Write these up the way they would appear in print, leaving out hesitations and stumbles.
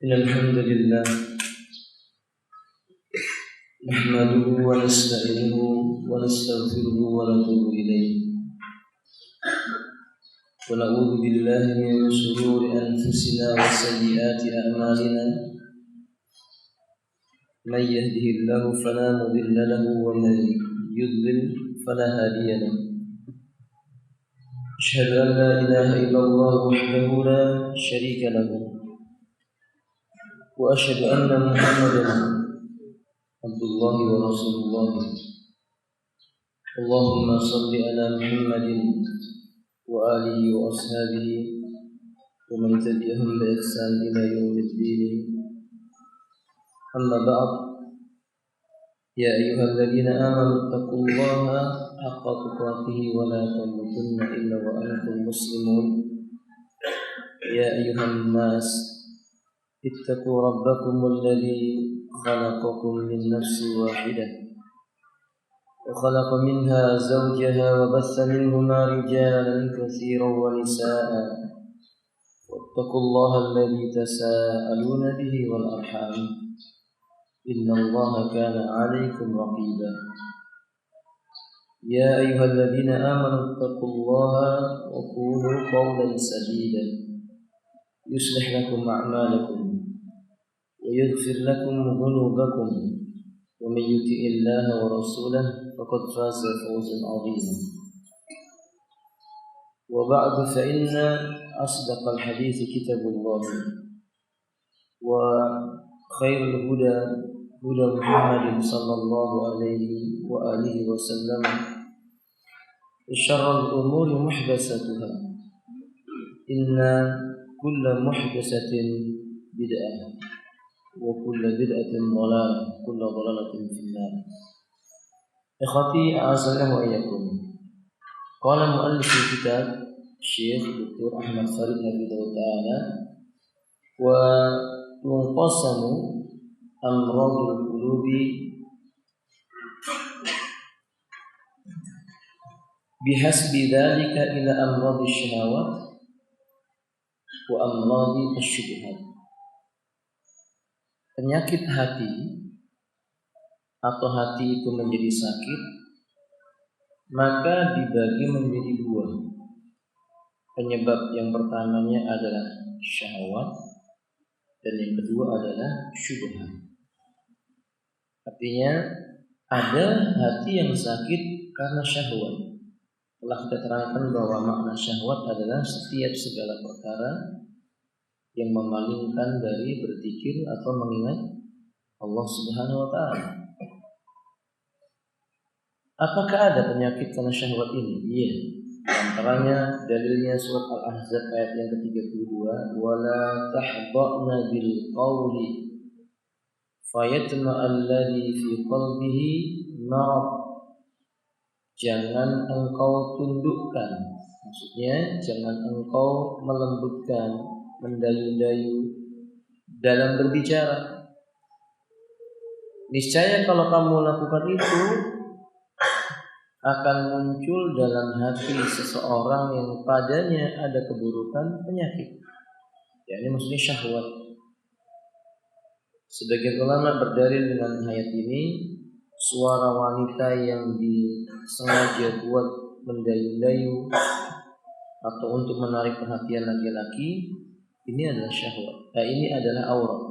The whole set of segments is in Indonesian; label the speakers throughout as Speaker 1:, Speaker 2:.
Speaker 1: إن الحمد لله نحمده ونستعينه ونستغفره ونتوب إليه ونعوذ بالله من شرور أنفسنا وسيئات أعمالنا من يهده الله فلا مضل له ومن يضلل فلا هادي له أشهد أن لا إله إلا الله وحده لا شريك له وأشهد أن محمدا عبد الله ورسول الله اللهم صل على محمد وآله وأصحابه ومن تبعهم بإحسان إلى يوم الدين أما بعد يا أيها الذين آمنوا اتقوا الله حق تقاته ولا تموتن إلا وأنتم مسلمون يا أيها الناس اتقوا ربكم الذي خلقكم من نفس واحدة وخلق منها زوجها وبث منهما رجالا كثيرا ونساء واتقوا الله الذي تساءلون به والأرحام إن الله كان عليكم رقيبا يا أيها الذين آمنوا اتقوا الله وقولوا قولا سديدا يصلح لكم أعمالكم ويغفر لكم ذنوبكم ومن يطع الله ورسوله فقد فاز فوزا عظيما وبعد فإن أصدق الحديث كتاب الله وخير الهدى هدى محمد صلى الله عليه وآله وسلم وشر الأمور محدثاتها إن كل محدثة بدعة وكل بدعة ضلالة كل ضلالة في النار. إخوتي أعزكم وإياكم. قال مؤلف الكتاب الشيخ دكتور أحمد فريد حفظه تعالى وتنقسم أمراض القلوب بحسب ذلك إلى أمراض الشهوات وأمراض الشبهات. Penyakit hati atau hati itu menjadi sakit maka dibagi menjadi dua. Penyebab yang pertamanya adalah syahwat dan yang kedua adalah syubhat. Artinya ada hati yang sakit karena syahwat. Telah kita terangkan bahwa makna syahwat adalah setiap segala perkara yang memalingkan dari berzikir atau mengingat Allah Subhanahu wa taala. Apakah ada penyakit karena syahwat ini? Iya. Antaranya dalilnya surat Al-Ahzab ayat yang ke-32, wala tahdha'na bil qawli fayatma alladhi fi qalbihi marad. Jangan engkau tundukkan, maksudnya jangan engkau melembutkan, mendayu-dayu dalam berbicara. Niscaya kalau kamu lakukan itu akan muncul dalam hati seseorang yang padanya ada keburukan penyakit. Ya, ini maksudnya syahwat. Sebagian ulama berdalil dengan ayat ini, suara wanita yang disengaja buat mendayu-dayu atau untuk menarik perhatian laki-laki, ini adalah syahwat. Ini adalah aurat.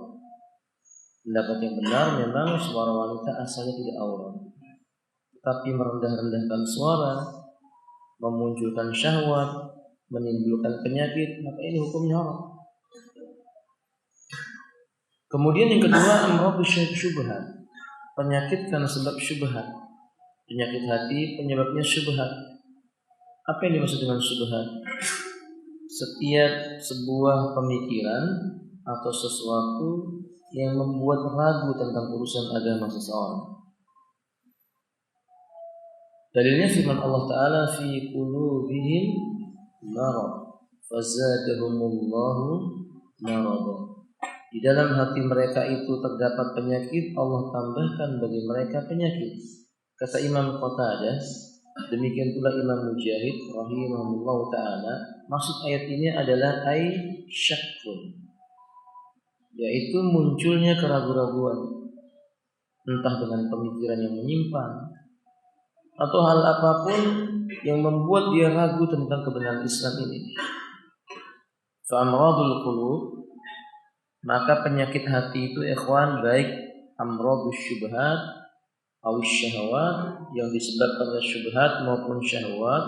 Speaker 1: Pendapat yang benar memang suara wanita asalnya tidak aurat, tetapi merendah-rendahkan suara, memunculkan syahwat, menimbulkan penyakit, maka ini hukumnya haram. Kemudian yang kedua, amrad syubhat. Penyakit karena sebab syubhat. Penyakit hati penyebabnya syubhat. Apa yang dimaksud dengan syubhat? Setiap sebuah pemikiran atau sesuatu yang membuat ragu tentang urusan agama seseorang. Dalilnya firman Allah Ta'ala fi qulubihim marad fazadahumullahu marada. Di dalam hati mereka itu terdapat penyakit, Allah tambahkan bagi mereka penyakit. Kata Imam Qatadah, demikian pula Imam Mujahid rahimahullah ta'ala, maksud ayat ini adalah ay syakkun. yaitu munculnya keraguan-raguan, entah dengan pemikiran yang menyimpang atau hal apapun yang membuat dia ragu tentang kebenaran Islam ini. Fa'amradul qulub, maka penyakit hati itu ikhwan, baik amradus syubhat atau syahwat yang disebabkan oleh syubhat maupun syahwat,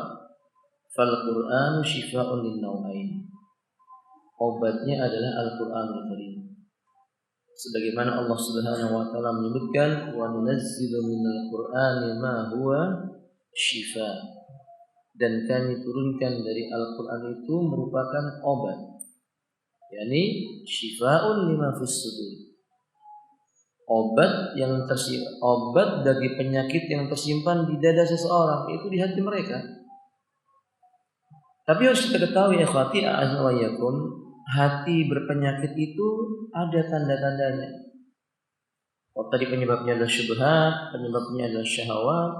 Speaker 1: fal Qur'an syifaa'un lin-nawain. Obatnya adalah Al-Qur'anul Karim. Sebagaimana Allah Subhanahu wa taala menyebutkan, wa nunazzilu minal Qur'ani ma huwa syifaa. Dan kami turunkan dari Al-Qur'an itu merupakan obat. yakni syifaa'un lima fis sudur. Obat bagi penyakit yang tersimpan di dada seseorang, itu di hati mereka. Tapi harus kita ketahui ikhwati a'azza wa yakum, hati berpenyakit itu ada tanda-tandanya. Tadi penyebabnya adalah syubhat, penyebabnya adalah syahwat.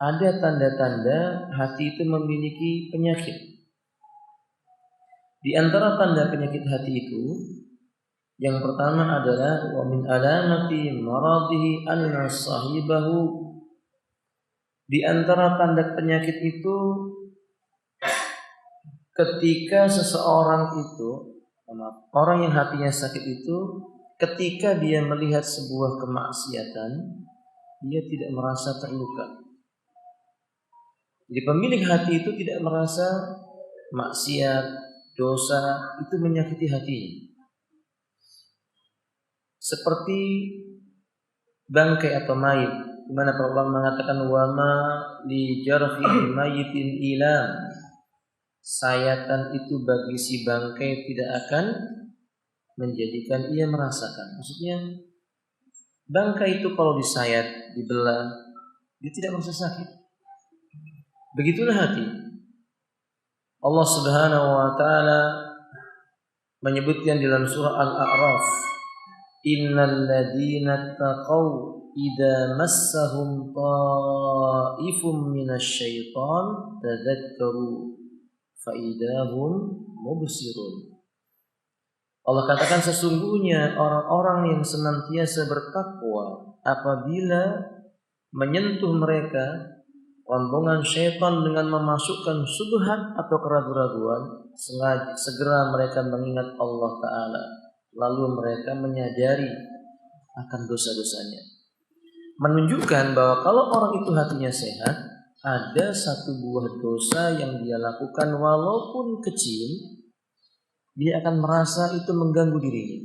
Speaker 1: Ada tanda-tanda hati itu memiliki penyakit. Di antara tanda penyakit hati itu, yang pertama adalah wa min alamati maradihi anna sahibahu. Di antara tanda penyakit itu, ketika seseorang itu, orang yang hatinya sakit itu, ketika dia melihat sebuah kemaksiatan, dia tidak merasa terluka. Jadi pemilik hati itu tidak merasa maksiat, dosa itu menyakiti hatinya. Seperti bangkai atau mayit, di mana Allah mengatakan wa ma li jarhi mayitin ilam. Sayatan itu bagi si bangkai tidak akan menjadikan ia merasakan. Maksudnya bangkai itu kalau disayat, dibelah, dia tidak merasa sakit. Begitulah hati. Allah Subhanahu wa taala menyebutkan dalam surah Al-A'raf, innal ladzina taqaw idza massahum ta'ifum minasyaiton tadzakkaru fa idahum mubsirun. Allah katakan sesungguhnya orang-orang yang senantiasa bertakwa, apabila menyentuh mereka rombongan syaitan dengan memasukkan subhat atau keraguan-raguan, segera mereka mengingat Allah Ta'ala, lalu mereka menyadari akan dosa-dosanya. Menunjukkan bahwa kalau orang itu hatinya sehat, ada satu buah dosa yang dia lakukan walaupun kecil, dia akan merasa itu mengganggu dirinya.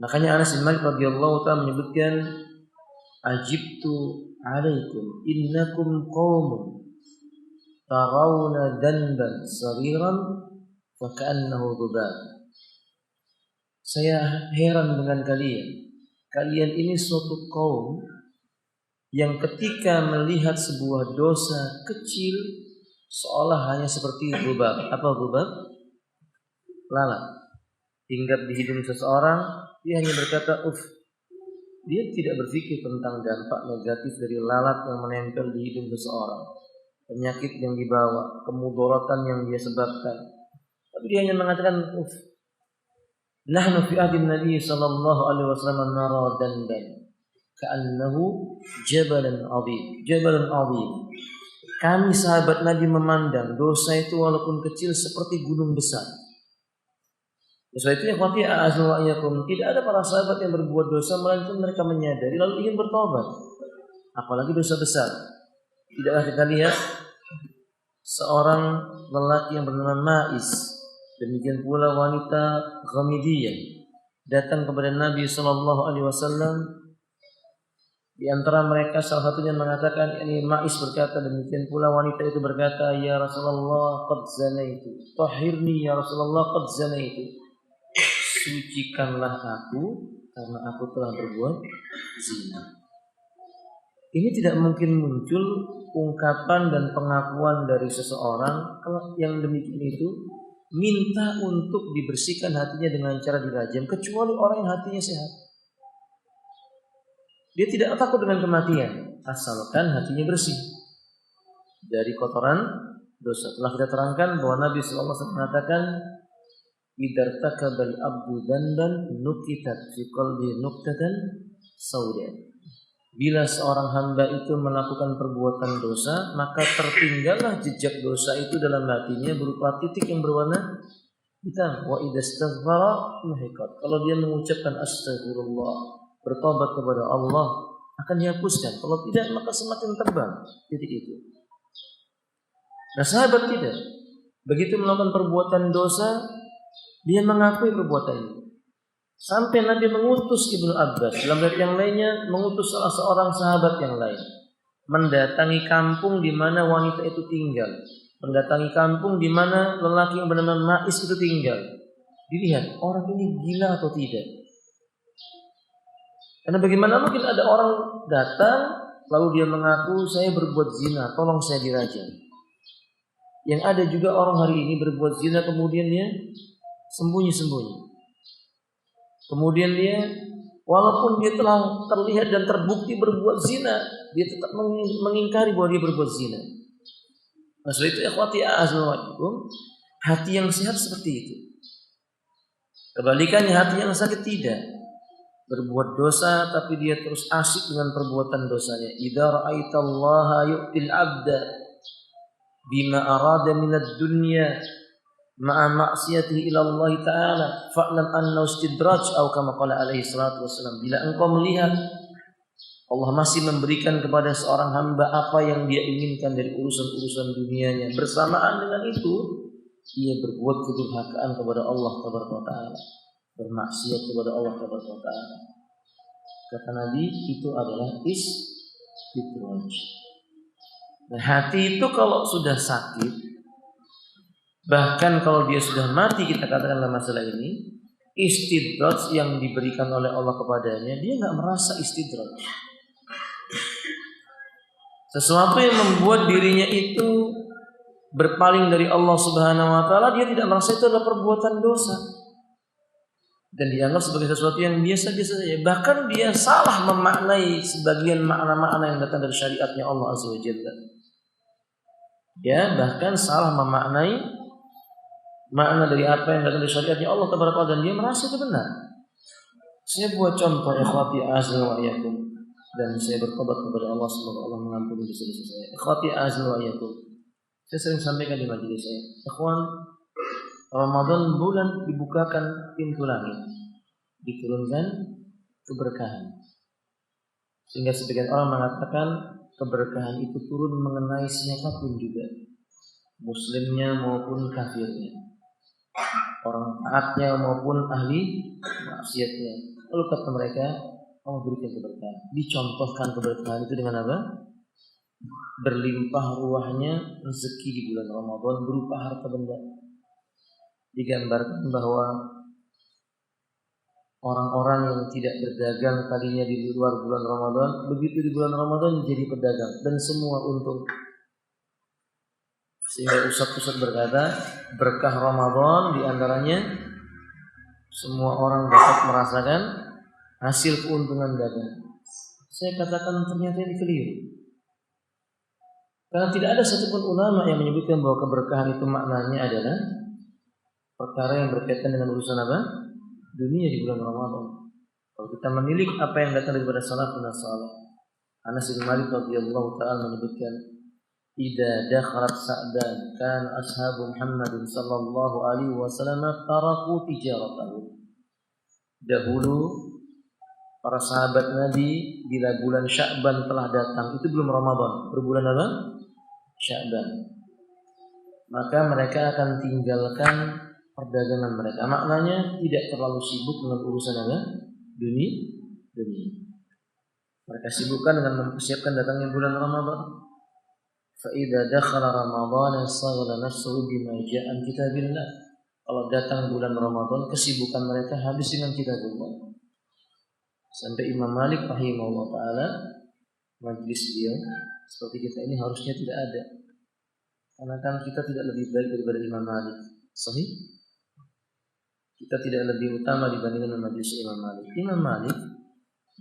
Speaker 1: Makanya Anas bin Malik radhiyallahu ta'ala menyebutkan, ajibtu alaikum innakum qaumun tarawna danban sariran fa ka'annahu dhubab. Saya heran dengan kalian. Kalian ini suatu kaum yang ketika melihat sebuah dosa kecil seolah hanya seperti dhubab. Apa dhubab? Lalat. Hinggap di hidung seseorang, dia hanya berkata uff. Dia tidak berpikir tentang dampak negatif dari lalat yang menempel di hidung seseorang, penyakit yang dibawa, kemudaratan yang dia sebabkan. Tapi dia hanya mengatakan, nahnu fi ahdin Nabi sallallahu alaihi wasallam nara danban ka'annahu jabalan 'azim. Kami sahabat Nabi memandang dosa itu walaupun kecil seperti gunung besar. Sebab itu ikhwati a'azullahiyakum, tidak ada para sahabat yang berbuat dosa melainkan mereka menyadari lalu ingin bertobat. Apalagi dosa besar. Tidaklah kita lihat seorang lelaki yang bernama Ma'is, demikian pula wanita Ghamidiyah, datang kepada Nabi sallallahu alaihi wasallam. Di antara mereka salah satunya mengatakan, ini Ma'is berkata, demikian pula wanita itu berkata, ya Rasulullah qad zanaitu, tahhirni ya Rasulullah qad zanaitu. Sucikanlah aku karena aku telah berbuat zina. Ini tidak mungkin muncul ungkapan dan pengakuan dari seseorang yang demikian itu minta untuk dibersihkan hatinya dengan cara dirajam, kecuali orang yang hatinya sehat. Dia tidak takut dengan kematian asalkan hatinya bersih dari kotoran dosa. Telah kita terangkan bahwa Nabi sallallahu alaihi wasallam mengatakan, idartakabal abdu dzanban nukitat fi qalbi nuqtatan sauda. Bila seorang hamba itu melakukan perbuatan dosa, maka tertinggallah jejak dosa itu dalam hatinya berupa titik yang berwarna hitam. Wa idastaghfara muhiqat. Kalau dia mengucapkan astagfirullah, bertobat kepada Allah, akan dihapuskan. Kalau tidak, maka semakin tebal titik itu. Nah, sahabat tidak. Begitu melakukan perbuatan dosa, dia mengakui perbuatan itu. Sampai Nabi mengutus Ibnu Abbas, dalam riwayat yang lainnya mengutus salah seorang sahabat yang lain mendatangi kampung di mana wanita itu tinggal, mendatangi kampung di mana lelaki yang bernama Ma'is itu tinggal. Dilihat orang ini gila atau tidak. Karena bagaimana mungkin ada orang datang lalu dia mengaku saya berbuat zina, tolong saya dirajam. Yang ada juga orang hari ini berbuat zina kemudian dia sembunyi-sembunyi. Kemudian dia, walaupun dia telah terlihat dan terbukti berbuat zina, dia tetap mengingkari bahwa dia berbuat zina. Maksud itu ikhwati a'azzawajkum, hati yang sehat seperti itu. Kebalikannya hati yang sakit tidak. Berbuat dosa tapi dia terus asyik dengan perbuatan dosanya. Idza ra'aitallaha yu'til 'abda bima arada minad dunya ma'a maksiyatihi ila Allah Ta'ala fa'lam anna istidraj atau kama qala alaihi salatu wassalam. Bila engkau melihat Allah masih memberikan kepada seorang hamba apa yang dia inginkan dari urusan-urusan dunianya, bersamaan dengan itu ia berbuat kedurhakaan kepada Allah Ta'ala, bermaksiat kepada Allah Ta'ala. Kata Nabi, itu adalah istidraj. Nah, hati itu kalau sudah sakit, bahkan kalau dia sudah mati, kita katakan dalam masalah ini, istidraj yang diberikan oleh Allah kepadanya, dia nggak merasa istidraj. Sesuatu yang membuat dirinya itu berpaling dari Allah Subhanahu Wa Taala, dia tidak merasa itu adalah perbuatan dosa dan dianggap sebagai sesuatu yang biasa-biasa saja. Bahkan dia salah memaknai sebagian makna-makna yang datang dari syariatnya Allah Azza wa Jalla. Ya, bahkan salah memaknai makna dari apa yang datang dari syariatnya Allah Taala, dan dia merasa itu benar. Saya buat contoh ikhwati azza wa iyakum, dan saya bertobat kepada Allah, semoga Allah mengampuni dosa-dosa saya. Ikhwati azza wa iyakum, saya sering sampaikan di majelis saya, ikhwan, Ramadan bulan dibukakan pintu langit, diturunkan keberkahan, sehingga sebagian orang mengatakan keberkahan itu turun mengenai siapapun juga, muslimnya maupun kafirnya, orang taatnya maupun ahli maksiatnya. Lalu kata mereka, Allah berikan keberkahan. Dicontohkan keberkahan itu dengan apa? Berlimpah ruahnya rezeki di bulan Ramadan berupa harta benda. Digambarkan bahwa orang-orang yang tidak berdagang tadinya di luar bulan Ramadan, begitu di bulan Ramadan menjadi pedagang dan semua untung. Sehingga ustaz-ustaz berkata, berkah Ramadan diantaranya semua orang dapat merasakan hasil keuntungan dagang. Saya katakan ternyata ini keliru. Karena tidak ada satupun ulama yang menyebutkan bahwa keberkahan itu maknanya adalah perkara yang berkaitan dengan urusan apa? Dunia di bulan Ramadan. Kalau kita menilik apa yang datang daripada salafun salih, Anas bin Malik radhiyallahu taala menyebutkan, "Idza dakhalat Sa'dan kan ashabu Muhammadin sallallahu alaihi wasallam taraku tijaratahum." Dahulu para sahabat Nabi bila bulan Sya'ban telah datang, itu belum Ramadan, berbulan apa? Sya'ban. Maka mereka akan tinggalkan perdagangan mereka. Maknanya tidak terlalu sibuk dengan urusan apa? Dunia. Mereka sibukkan dengan mempersiapkan datangnya bulan Ramadan. Fa idza dakhala Ramadan saghla nafsuhu bima ja'a an kitabillah. Kalau datang bulan Ramadan, kesibukan mereka habis dengan kitabullah. Sampai Imam Malik rahimahullah taala, majlis beliau seperti kita ini harusnya tidak ada. Karena kan kita tidak lebih baik daripada Imam Malik. Sahih? Kita tidak lebih utama dibandingkan majlis Imam Malik. Imam Malik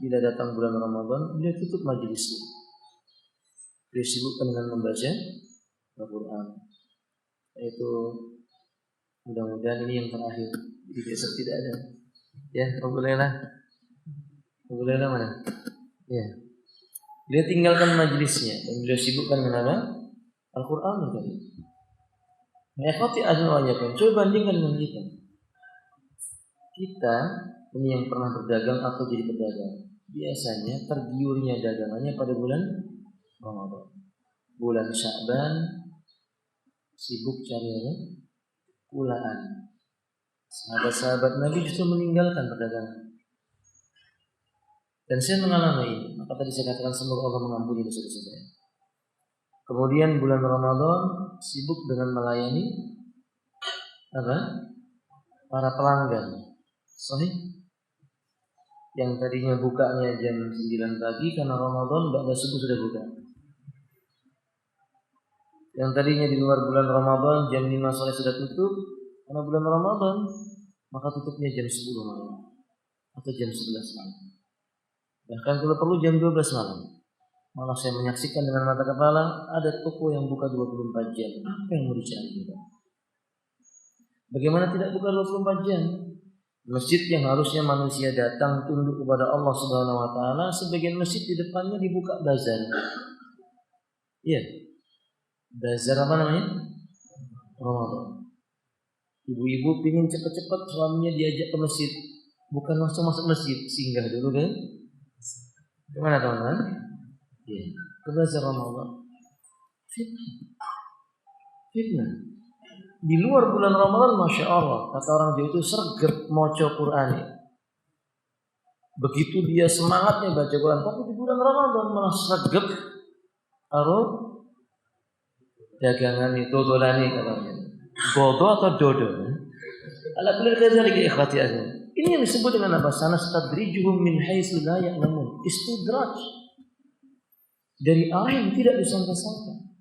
Speaker 1: bila datang bulan Ramadan, beliau tutup majlisnya. Beliau sibukkan dengan membaca Al-Quran. Yaitu Mudah-mudahan ini yang terakhir. Jadi besok tidak ada. Ya, Abu Lela. Abu Lela mana? Ya. Dia tinggalkan majlisnya dan beliau sibukkan dengan apa? Al-Quran tadi. Ikhwati azwajakum, coba bandingkan dengan kita. Kita ini yang pernah berdagang atau jadi pedagang, biasanya tergiurnya dagangannya pada bulan Ramadan. Bulan Sya'ban sibuk cari apa? Kulaan. Sahabat-sahabat Nabi justru meninggalkan perdagangan. Dan saya mengalami ini. Maka tadi saya katakan semoga Allah mengampuni dosa-dosa saya. Kemudian bulan Ramadan sibuk dengan melayani apa? Para pelanggan. Sahih? Yang tadinya bukanya jam 9 pagi karena Ramadan ba'da subuh sudah buka. Yang tadinya di luar bulan Ramadan jam 5 sore sudah tutup karena bulan Ramadan, maka tutupnya jam 10 malam atau jam 11 malam. Bahkan kalau perlu jam 12 malam. Malah saya menyaksikan dengan mata kepala ada toko yang buka 24 jam. Apa yang mau dicari kita? Bagaimana tidak buka 24 jam? Masjid yang harusnya manusia datang tunduk kepada Allah Subhanahu wa taala, sebagian masjid di depannya dibuka bazar. Iya. Bazar apa namanya? Ramadan. Ibu-ibu ingin cepat-cepat suaminya diajak ke masjid. Bukan langsung masuk masjid, singgah dulu kan? Gimana teman-teman? Iya. Ke bazar Ramadan. Fitnah. Di luar bulan Ramadan, Masya Allah, kata orang Jawa itu sergap moco Quran. Begitu dia semangatnya baca Quran, tapi di bulan Ramadan malah sergap taruh dagangan itu dolani katanya. Bodo atau dodo? Ala kulli kadzalika ikhwati azza. Ini yang disebut dengan apa? Sanastadrijuhum min haitsu la ya'lamun. Istidraj. Dari arah yang tidak disangka-sangka.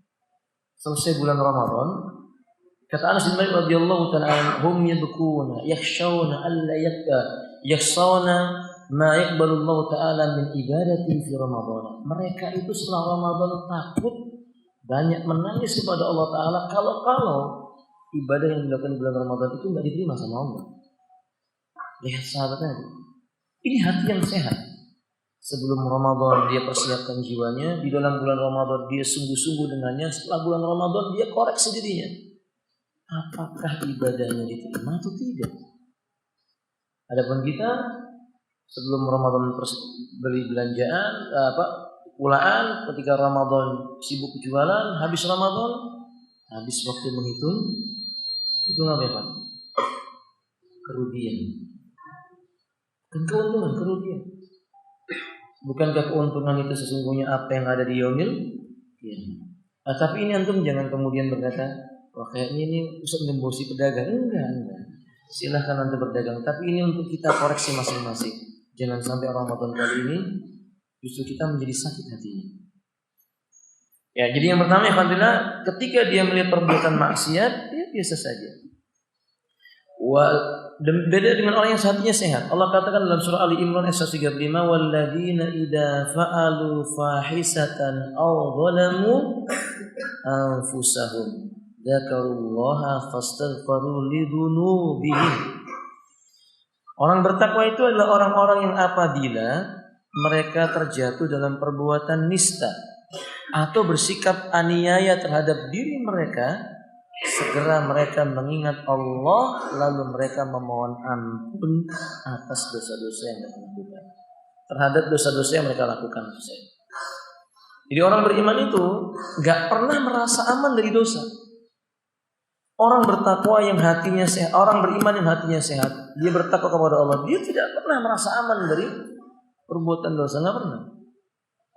Speaker 1: Selesai bulan Ramadan, kata Anas bin Malik radhiyallahu ta'ala, hum yadkuna yakhshawna alla yakhshawna ma yaqbalu Allah ta'ala min ibadati fi Ramadan. Mereka itu setelah Ramadan takut banyak menangis kepada Allah Ta'ala kalau ibadah yang dilakukan di bulan Ramadan itu tidak diterima sama Allah. Lihat sahabatnya, ini hati yang sehat. Sebelum Ramadan dia persiapkan jiwanya, di dalam bulan Ramadan dia sungguh-sungguh dengannya, setelah bulan Ramadan dia koreksi dirinya. Apakah ibadahnya diterima atau tidak? Adapun kita sebelum Ramadan beli belanjaan, pulaan, ketika Ramadan sibuk jualan, habis Ramadan, habis waktu menghitung, itu apa? Kerugian. Bukan keuntungan, kerugian. Bukankah keuntungan itu sesungguhnya apa yang ada di yaumil? Ya. Nah, tapi ini antum jangan kemudian berkata, wah kayaknya ini Ustaz membosi pedagang. Enggak. Silahkan antum berdagang, tapi ini untuk kita koreksi masing-masing. Jangan sampai Ramadan kali ini justru kita menjadi sakit hatinya. Ya, jadi yang pertama, alhamdulillah, ketika dia melihat perbuatan maksiat, dia biasa saja. Beda dengan orang yang hatinya sehat. Allah katakan dalam surah Ali Imran ayat 135, walladzina idza fa'alu fahisatan aw zalamu anfusahum dzakarullaha fastaghfiru lidzunubihim. Orang bertakwa itu adalah orang-orang yang apabila mereka terjatuh dalam perbuatan nista atau bersikap aniaya terhadap diri mereka, segera mereka mengingat Allah lalu mereka memohon ampun atas dosa-dosa yang mereka lakukan, terhadap dosa-dosa yang mereka lakukan. Jadi orang beriman itu gak pernah merasa aman dari dosa. Orang bertakwa yang hatinya sehat, orang beriman yang hatinya sehat, dia bertakwa kepada Allah, dia tidak pernah merasa aman dari perbuatan dosa, gak pernah.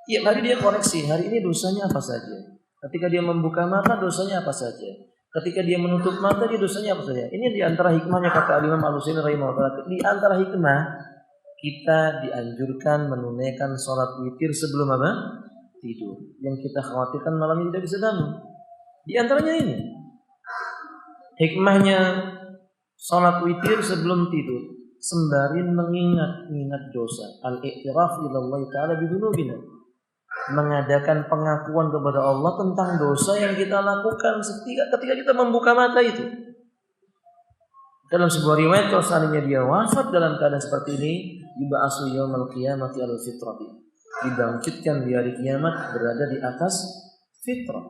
Speaker 1: Tiap hari dia koreksi, hari ini dosanya apa saja. Ketika dia membuka mata, dosanya apa saja. Ketika dia menutup mata, dia dosanya apa saja. Ini di antara hikmahnya, kata Imam Al-Husaini rahimahullah. Di antara hikmah, kita dianjurkan menunaikan sholat witir sebelum apa? Tidur. Yang kita khawatirkan malam ini tidak bisa bangun. Di antaranya ini. Hikmahnya sholat witir sebelum tidur. Sembari mengingat dosa. Al-i'tiraf ilallah ta'ala bidunubina. Mengadakan pengakuan kepada Allah tentang dosa yang kita lakukan ketika kita membuka mata itu. Dalam sebuah riwayat kalau seandainya dia wafat dalam keadaan seperti ini, yub'atsu yaumil qiyamati 'alal fitrati. Dibangkitkan di hari kiamat berada di atas fitrah.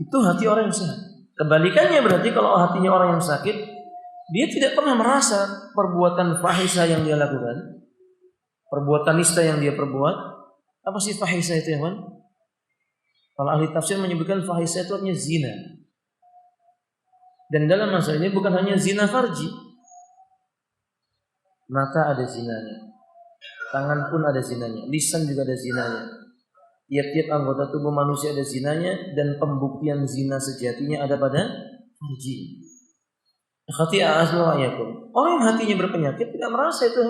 Speaker 1: Itu hati orang yang sehat. Kebalikannya berarti kalau hatinya orang yang sakit, dia tidak pernah merasa perbuatan fahisah yang dia lakukan, perbuatan nista yang dia perbuat. Apa sih fahisah itu, ya, Wan? Kalau ahli tafsir menyebutkan fahisah itu artinya zina. Dan dalam masalah ini bukan hanya zina farji. Mata ada zinanya, tangan pun ada zinanya, lisan juga ada zinanya. Tiap-tiap anggota tubuh manusia ada zinanya, dan pembuktian zina sejatinya ada pada farji. Orang yang hatinya berpenyakit tidak merasa itu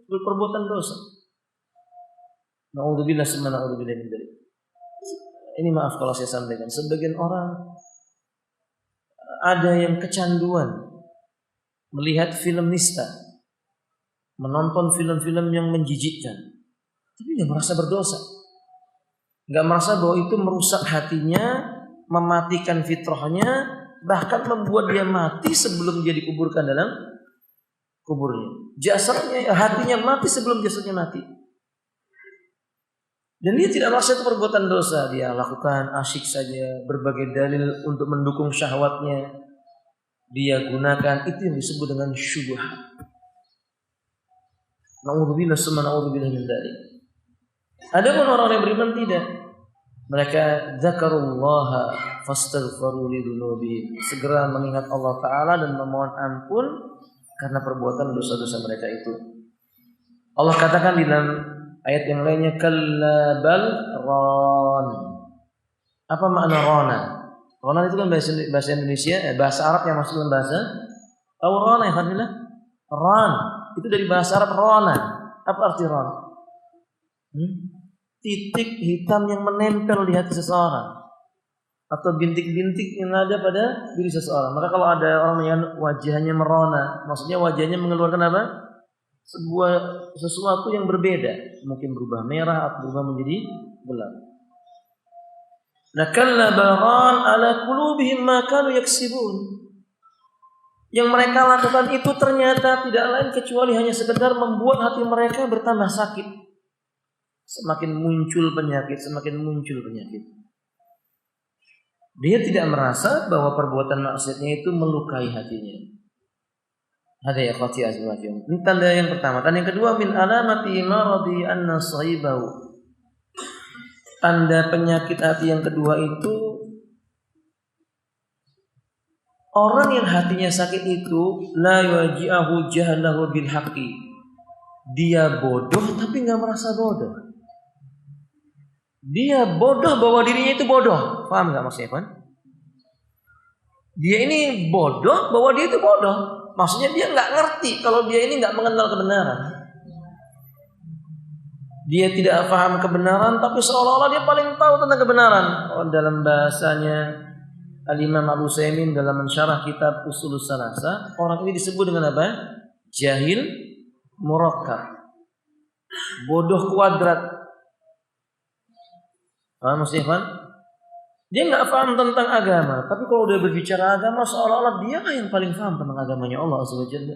Speaker 1: perbuatan dosa. Na'udzubillah summa na'udzubillah min dzalik. Ini maaf kalau saya sampaikan, sebagian orang ada yang kecanduan melihat film nista, menonton film-film yang menjijikkan, tapi nggak merasa berdosa, nggak merasa bahwa itu merusak hatinya, mematikan fitrahnya, bahkan membuat dia mati sebelum dia dikuburkan dalam kuburnya. Jasadnya, hatinya mati sebelum jasadnya mati. Dan dia tidak merasa itu perbuatan dosa. Dia lakukan asyik saja, berbagai dalil untuk mendukung syahwatnya dia gunakan. Itu yang disebut dengan syubhat. Na'udzubillah summa na'udzubillah min dzalik. Adapun orang yang beriman tidak. Mereka dzakarullaha fastaghfiru lidzunubihim. Segera mengingat Allah Ta'ala dan memohon ampun karena perbuatan dosa-dosa mereka itu. Allah katakan di dalam ayat yang lainnya, kalla bal ran. Apa makna rana? Rana itu kan bahasa Indonesia, bahasa Arab yang masuk dalam bahasa. Tahu rana ya Fadillah? Ran itu dari bahasa Arab rana. Apa arti ran? Titik hitam yang menempel di hati seseorang, atau bintik-bintik yang ada pada diri seseorang. Maka kalau ada orang yang wajahnya merona, maksudnya wajahnya mengeluarkan apa? Sesuatu yang berbeda, mungkin berubah merah atau berubah menjadi gelap. Nakalla baran ala qulubihim ma kanu yaksibun. Yang mereka lakukan itu ternyata tidak lain kecuali hanya sekedar membuat hati mereka bertambah sakit. Semakin muncul penyakit, semakin muncul penyakit. Dia tidak merasa bahwa perbuatan maksiatnya itu melukai hatinya. Ada ya khati azwajum. Ini tanda yang pertama. Tanda yang kedua, min alamati maradi anna sahibahu. Tanda penyakit hati yang kedua itu, orang yang hatinya sakit itu la yaji'ahu jahlahu bil haqqi. Dia bodoh tapi enggak merasa bodoh. Dia bodoh bahwa dirinya itu bodoh. Paham enggak maksudnya, Pak? Dia ini bodoh bahwa dia itu bodoh. Maksudnya dia nggak ngerti kalau dia ini nggak mengenal kebenaran. Dia tidak paham kebenaran, tapi seolah-olah dia paling tahu tentang kebenaran. Oh, dalam bahasanya Al-Imam Abu Utsaimin dalam mensyarah kitab Ushulus Tsalatsa, orang ini disebut dengan apa? Jahil murakkab. Bodoh kuadrat. Paham maksudnya, Pak? Dia nggak paham tentang agama, tapi kalau dia berbicara agama seolah-olah dia yang paling paham tentang agamanya Allah Azza wa Jalla.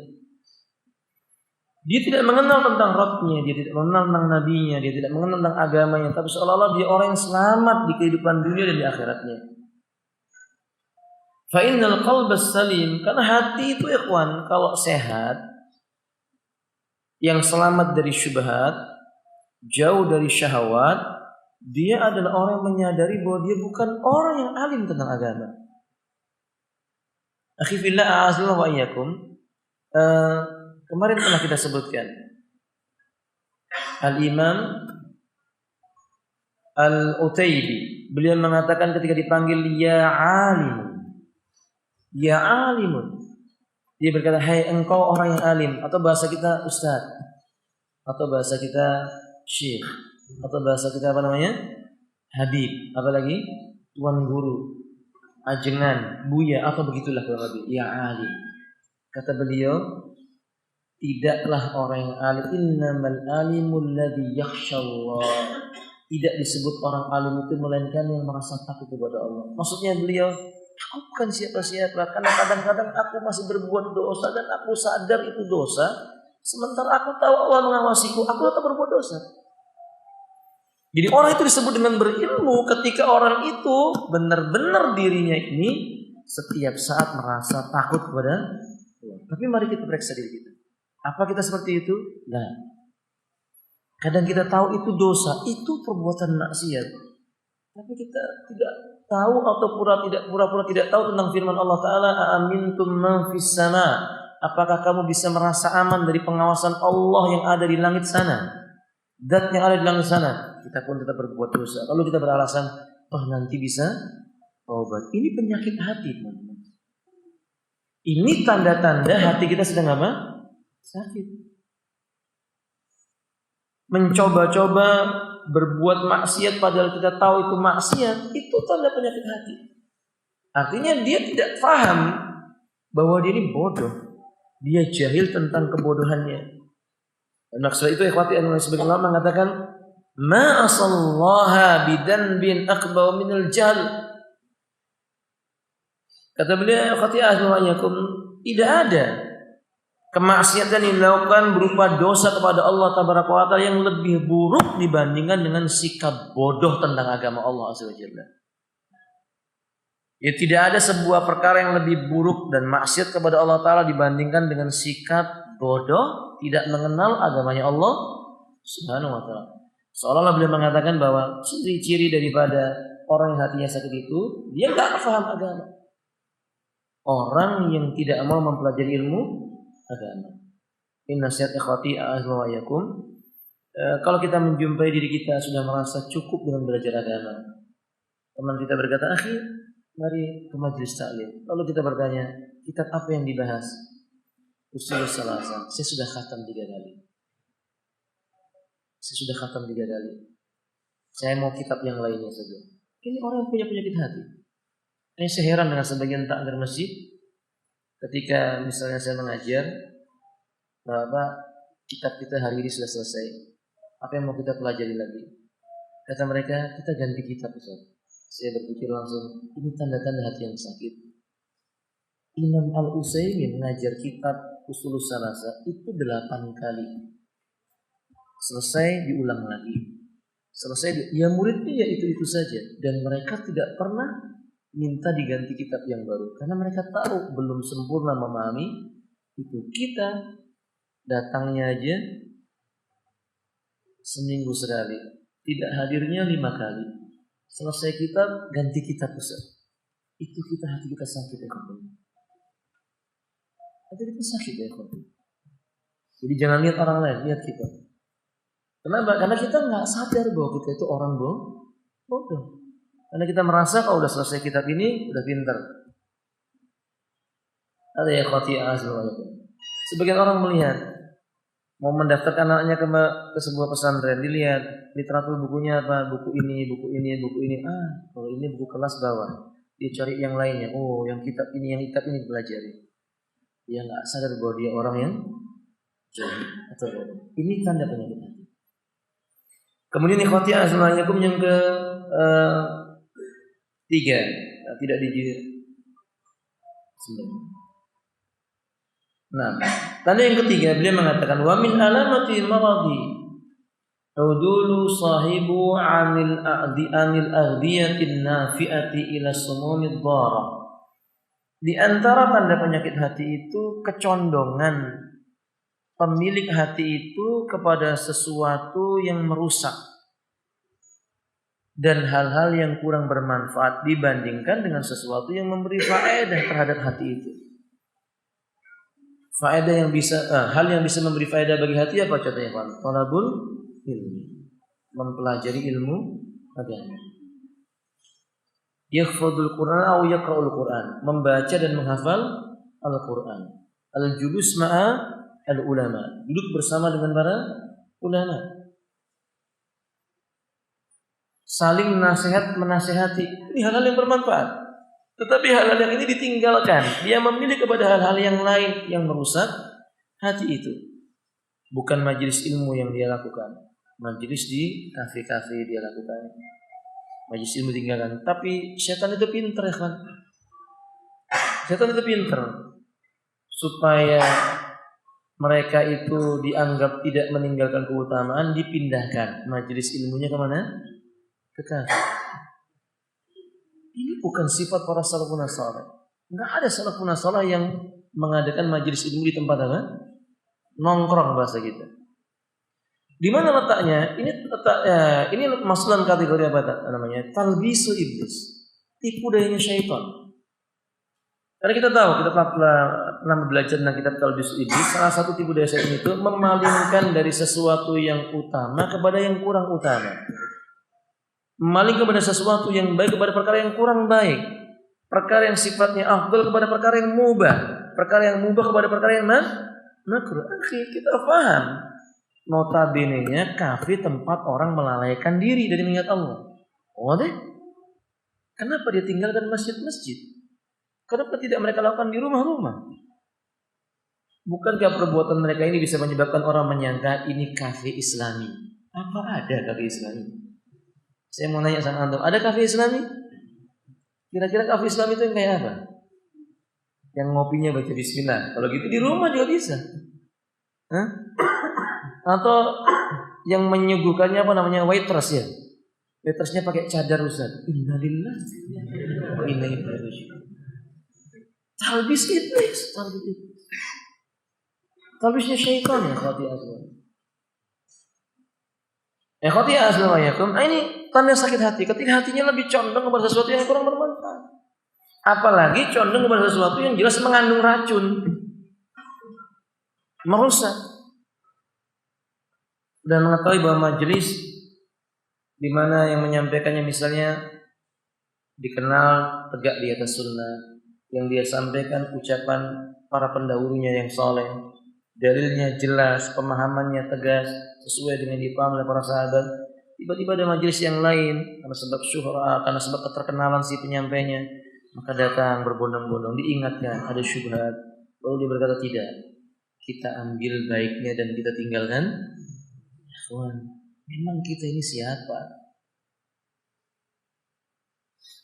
Speaker 1: Dia tidak mengenal tentang Rabbnya, dia tidak mengenal tentang nabinya, dia tidak mengenal tentang agamanya, tapi seolah-olah dia orang yang selamat di kehidupan dunia dan di akhiratnya. Fa innal qalbas salim, karena hati itu ikhwan kalau sehat, yang selamat dari syubhat, jauh dari syahwat, dia adalah orang yang menyadari bahwa dia bukan orang yang alim tentang agama. Akhi fillah a'azallahu wa iyyakum. Kemarin pernah kita sebutkan Al-Imam Al-Utaibi, beliau mengatakan ketika dipanggil ya alimun, ya alimun, dia berkata, hai engkau orang yang alim, atau bahasa kita ustaz, atau bahasa kita syekh, atau bahasa kita apa namanya? Habib, apalagi tuan guru, ajengan, buya, atau begitulah kurang lebih. Ya alim. Kata beliau, tidaklah orang yang alim, innamal alimul ladzi yakhshallah. Tidak disebut orang alim itu melainkan yang merasa takut kepada Allah. Maksudnya beliau, Aku bukan siapa-siapa, karena kadang-kadang aku masih berbuat dosa dan aku sadar itu dosa. Sementara aku tahu Allah mengawasiku, aku tetap berbuat dosa. Jadi orang itu disebut dengan berilmu ketika orang itu benar-benar dirinya ini setiap saat merasa takut kepada Allah. Tapi mari kita periksa diri kita. Apa kita seperti itu? Nah, kadang kita tahu itu dosa, itu perbuatan maksiat. Tapi kita tidak tahu atau pura-pura tidak tahu tentang firman Allah Ta'ala, Aamintum man fis sama. Apakah kamu bisa merasa aman dari pengawasan Allah yang ada di langit sana? Dat yang ada di langit sana. Kita pun tetap berbuat dosa. Kalau kita beralasan, oh nanti bisa taubat. Ini penyakit hati, teman-teman. Ini tanda-tanda hati kita sedang apa? Sakit. Mencoba-coba berbuat maksiat padahal kita tahu itu maksiat, itu tanda penyakit hati. Artinya dia tidak paham bahwa dia ini bodoh. Dia jahil tentang kebodohannya. Dan maksud itu ikhwati anwar sebagian ulama mengatakan ma asallaha bidanbin akbar minal jahl. Kata beliau ikhwati ahluwayakum, tidak ada kemaksiatan yang dilakukan berupa dosa kepada Allah tabaraka wa taala yang lebih buruk dibandingkan dengan sikap bodoh tentang agama Allah azza wa jalla. Ya, tidak ada sebuah perkara yang lebih buruk dan maksiat kepada Allah Ta'ala dibandingkan dengan sikap bodoh, tidak mengenal agamanya Allah Subhanahu Wa Ta'ala. Seolah-olah beliau mengatakan bahwa ciri-ciri daripada orang yang hatinya sakit itu, dia nggak paham agama. Orang yang tidak mau mempelajari ilmu agama. Ini nasihat ikhwati a'azwa wa yakum. Kalau kita menjumpai diri kita sudah merasa cukup dengan belajar agama, teman kita berkata, "Akhi, mari ke majelis taklim." Lalu kita bertanya, kitab apa yang dibahas? Usulus Salasa. Saya sudah khatam 3 kali. Saya mau kitab yang lainnya saja. Ini orang yang punya penyakit hati. Saya heran dengan sebagian takmir masjid. Ketika misalnya saya mengajar, bahwa kitab kita hari ini sudah selesai. Apa yang mau kita pelajari lagi? Kata mereka, kita ganti kitab, Ustaz. Saya berpikir langsung, ini tanda-tanda hati yang sakit. Imam Al-Utsaimin mengajar kitab Usulus Salasa itu 8 kali. Selesai diulang lagi. Ya muridnya ya itu saja. Dan mereka tidak pernah minta diganti kitab yang baru. Karena mereka tahu belum sempurna memahami itu. Kita datangnya aja seminggu sekali. Tidak hadirnya 5 kali. Selesai kitab, ganti kitab Ustaz. Itu hati kita sakit ya kawan. Hati kita sakit ya kawan. Jadi jangan lihat orang lain, lihat kita. Kenapa? Karena kita nggak sadar bahwa kita itu orang bodoh. Karena kita merasa kalau udah selesai kitab ini udah pintar. Ada ya khati azwajal. Sebagian orang melihat mau mendaftarkan anaknya ke sebuah pesantren, dilihat literatur bukunya apa, buku ini. Kalau ini buku kelas bawah. Dia cari yang lainnya. Oh, yang kitab ini dipelajari. Dia nggak sadar bahwa dia orang yang jahil atau bodoh. Ini tanda penyakit hati. Kemudian ikhwati azwajal yang ke 3, tidak dijir. Nah, tanda yang ketiga beliau mengatakan wa min alamati maradi udulu sahibu anil aghdiyatin nafi'ati ila sumumid dharah. Di antara tanda penyakit hati itu kecondongan pemilik hati itu kepada sesuatu yang merusak dan hal-hal yang kurang bermanfaat dibandingkan dengan sesuatu yang memberi faedah terhadap hati itu. Faedah yang bisa hal yang bisa memberi faedah bagi hati apa contohnya, Pak? Talabul ilmi, mempelajari ilmu agama. Yahfadzul Qur'an atau yaqra'ul Qur'an, membaca dan menghafal Al-Qur'an. Al-julus ma'a al-ulama, duduk bersama dengan para ulama. Saling menasihati. Ini hal-hal yang bermanfaat. Tetapi hal-hal yang ini ditinggalkan. Dia memilih kepada hal-hal yang lain yang merusak hati itu. Bukan majelis ilmu yang dia lakukan. Majelis di kafe-kafe dia lakukan. Majelis ilmu tinggalkan. Tapi syaitan itu pintar ya kan. Setan itu pintar supaya mereka itu dianggap tidak meninggalkan keutamaan, dipindahkan majelis ilmunya kemana? Ke kafe. Ini bukan sifat para salafun saleh. Enggak ada salafun saleh yang mengadakan majelis ilmu di tempat apa? Nongkrong bahasa kita. Di mana letaknya? Ini masukkan kategori apa namanya? Talbisu iblis. Tipu dayanya syaitan. Karena kita tahu, kita pernah belajar tentang kitab Talbisu Iblis. Salah satu tipu daya syaitan itu memalingkan dari sesuatu yang utama kepada yang kurang utama. Memaling kepada sesuatu yang baik kepada perkara yang kurang baik. Perkara yang sifatnya afdal kepada perkara yang mubah. Perkara yang mubah kepada perkara yang makruh. Akhirnya kita paham. Notabene-nya kafe tempat orang melalaikan diri dari mengingat Allah. Oh deh. Kenapa dia tinggalkan masjid-masjid? Kenapa tidak mereka lakukan di rumah-rumah? Bukankah perbuatan mereka ini bisa menyebabkan orang menyangka ini kafe Islami? Apa ada kafe Islami? Saya mau nanya sama antum, ada kafe Islami? Kira-kira kafe Islami itu yang kayak apa? Yang ngopinya baca bismillah. Kalau gitu di rumah juga bisa. Hah? Atau yang menyuguhkannya apa namanya? Waitress ya. Waitressnya pakai cadar Ustaz. Innalillahi wa inna ilaihi raji'un. Talbis iblis, talbisnya syaitan ya khati asma. Khati asma yakum. Ini tanda sakit hati. Ketika hatinya lebih condong kepada sesuatu yang kurang bermanfaat. Apalagi condong kepada sesuatu yang jelas mengandung racun, merusak. Dan mengetahui bahwa majelis di mana yang menyampaikannya misalnya dikenal tegak di atas sunnah. Yang dia sampaikan ucapan para pendahulunya yang soleh, dalilnya jelas, pemahamannya tegas, sesuai dengan dipahami oleh para sahabat. Tiba-tiba ada majelis yang lain karena sebab syuhra, karena sebab keterkenalan si penyampainya, maka datang berbondong-bondong, diingatkan ada syubhat, lalu dia berkata tidak, kita ambil baiknya dan kita tinggalkan. Memang kita ini siapa?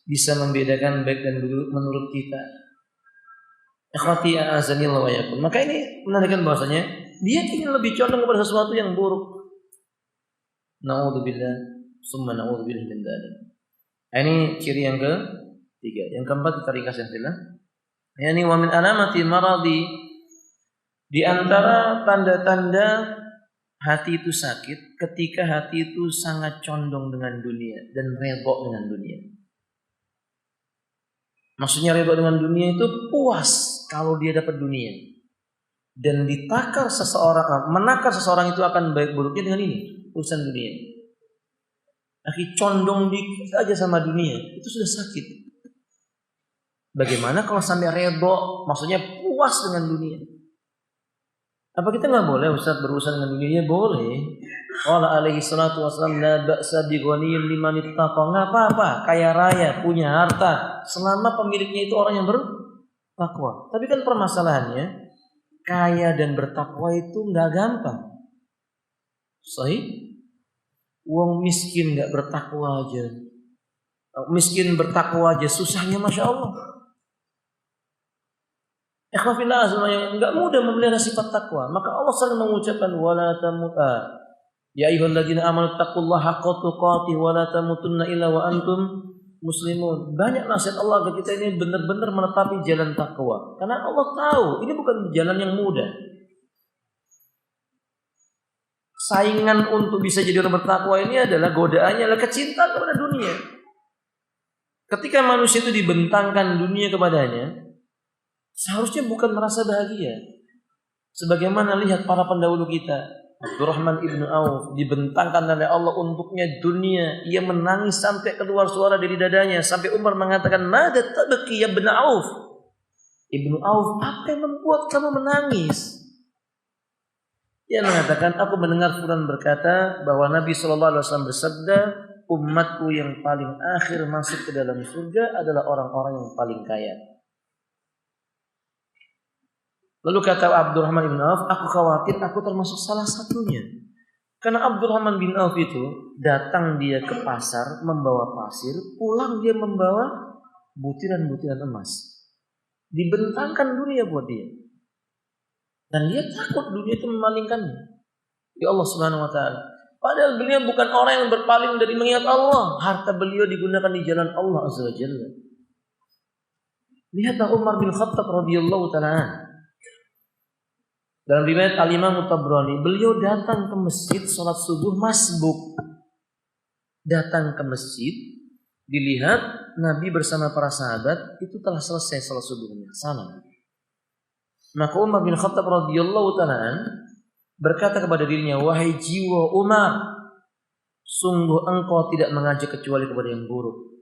Speaker 1: Bisa membedakan baik dan buruk menurut kita. Ikhwati a'azanillah wa yakum. Maka ini menandakan bahwasanya dia ingin lebih condong kepada sesuatu yang buruk. Na'udzubillah, summa na'udzubillah min dzalik. Ini ciri yang ketiga. Yang keempat kita ringkas yang jelas. Yani wa min alamati maradi, di antara tanda-tanda hati itu sakit ketika hati itu sangat condong dengan dunia dan rebok dengan dunia. Maksudnya ridho dengan dunia itu puas kalau dia dapat dunia. Dan menakar seseorang itu akan baik buruknya dengan ini, urusan dunia. Condong dikit aja sama dunia, itu sudah sakit. Bagaimana kalau sampai ridho, maksudnya puas dengan dunia? Apa kita nggak boleh Ustaz berurusan dengan dunia? Boleh. Allah alaihi salatu wasallam la ba'sa bi ghaniyyin liman ittaqa. Enggak apa-apa, kaya raya, punya harta, selama pemiliknya itu orang yang bertakwa. Tapi kan permasalahannya, kaya dan bertakwa itu enggak gampang. Sahih? Wong miskin enggak bertakwa aja. Miskin bertakwa aja susahnya Masya Allah. Ikhwafillah yang enggak mudah memelihara sifat takwa. Maka Allah sering mengucapkan wala tamuta. Ya ayyuhalladzina amanu taqullaha haqqa tuqatih wa la tamutunna illa wa antum muslimun. Banyak nasihat Allah ke kita ini benar-benar menetapi jalan takwa. Karena Allah tahu ini bukan jalan yang mudah. Saingan untuk bisa jadi orang bertakwa ini adalah godaannya adalah kecintaan kepada dunia. Ketika manusia itu dibentangkan dunia kepadanya, seharusnya bukan merasa bahagia. Sebagaimana lihat para pendahulu kita, Abdurrahman ibn Auf dibentangkan oleh Allah untuknya dunia. Ia menangis sampai keluar suara dari dadanya. Sampai Umar mengatakan, "Mada tabki ya ibn Auf?" Ibnu Auf, apa yang membuat kamu menangis? Ia mengatakan, aku mendengar fulan berkata bahwa Nabi SAW bersabda, umatku yang paling akhir masuk ke dalam surga adalah orang-orang yang paling kaya. Lalu kata Abdurrahman bin Auf, aku khawatir aku termasuk salah satunya. Karena Abdurrahman bin Auf itu datang dia ke pasar membawa pasir, pulang dia membawa butiran-butiran emas. Dibentangkan dunia buat dia. Dan dia takut dunia itu memalingkannya di Allah Subhanahu wa taala. Padahal beliau bukan orang yang berpaling dari mengingat Allah. Harta beliau digunakan di jalan Allah Azza wa Jalla. Lihatlah Umar bin Khattab radhiyallahu taala. Dalam riwayat Al-Imam Tabrani, beliau datang ke masjid salat subuh masbuk. Datang ke masjid, dilihat Nabi bersama para sahabat itu telah selesai salat subuhnya, salam. Maka Umar bin Khattab radhiyallahu taala berkata kepada dirinya, wahai jiwa Umar, sungguh engkau tidak mengajak kecuali kepada yang buruk.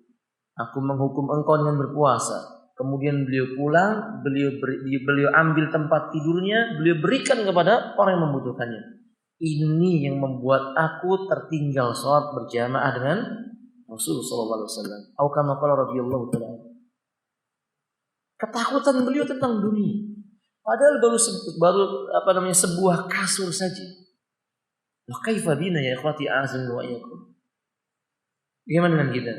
Speaker 1: Aku menghukum engkau dengan berpuasa. Kemudian beliau pulang, beliau ambil tempat tidurnya, beliau berikan kepada orang yang membutuhkannya. Ini yang membuat aku tertinggal sholat berjamaah dengan Rasulullah SAW. Atau kama qala radhiyallahu ta'ala. Ketakutan beliau tentang dunia. Padahal baru sebuah kasur saja. Wa kaifa bina ya ikhwati azan wa iyyakum. Bagaimana dengan kita?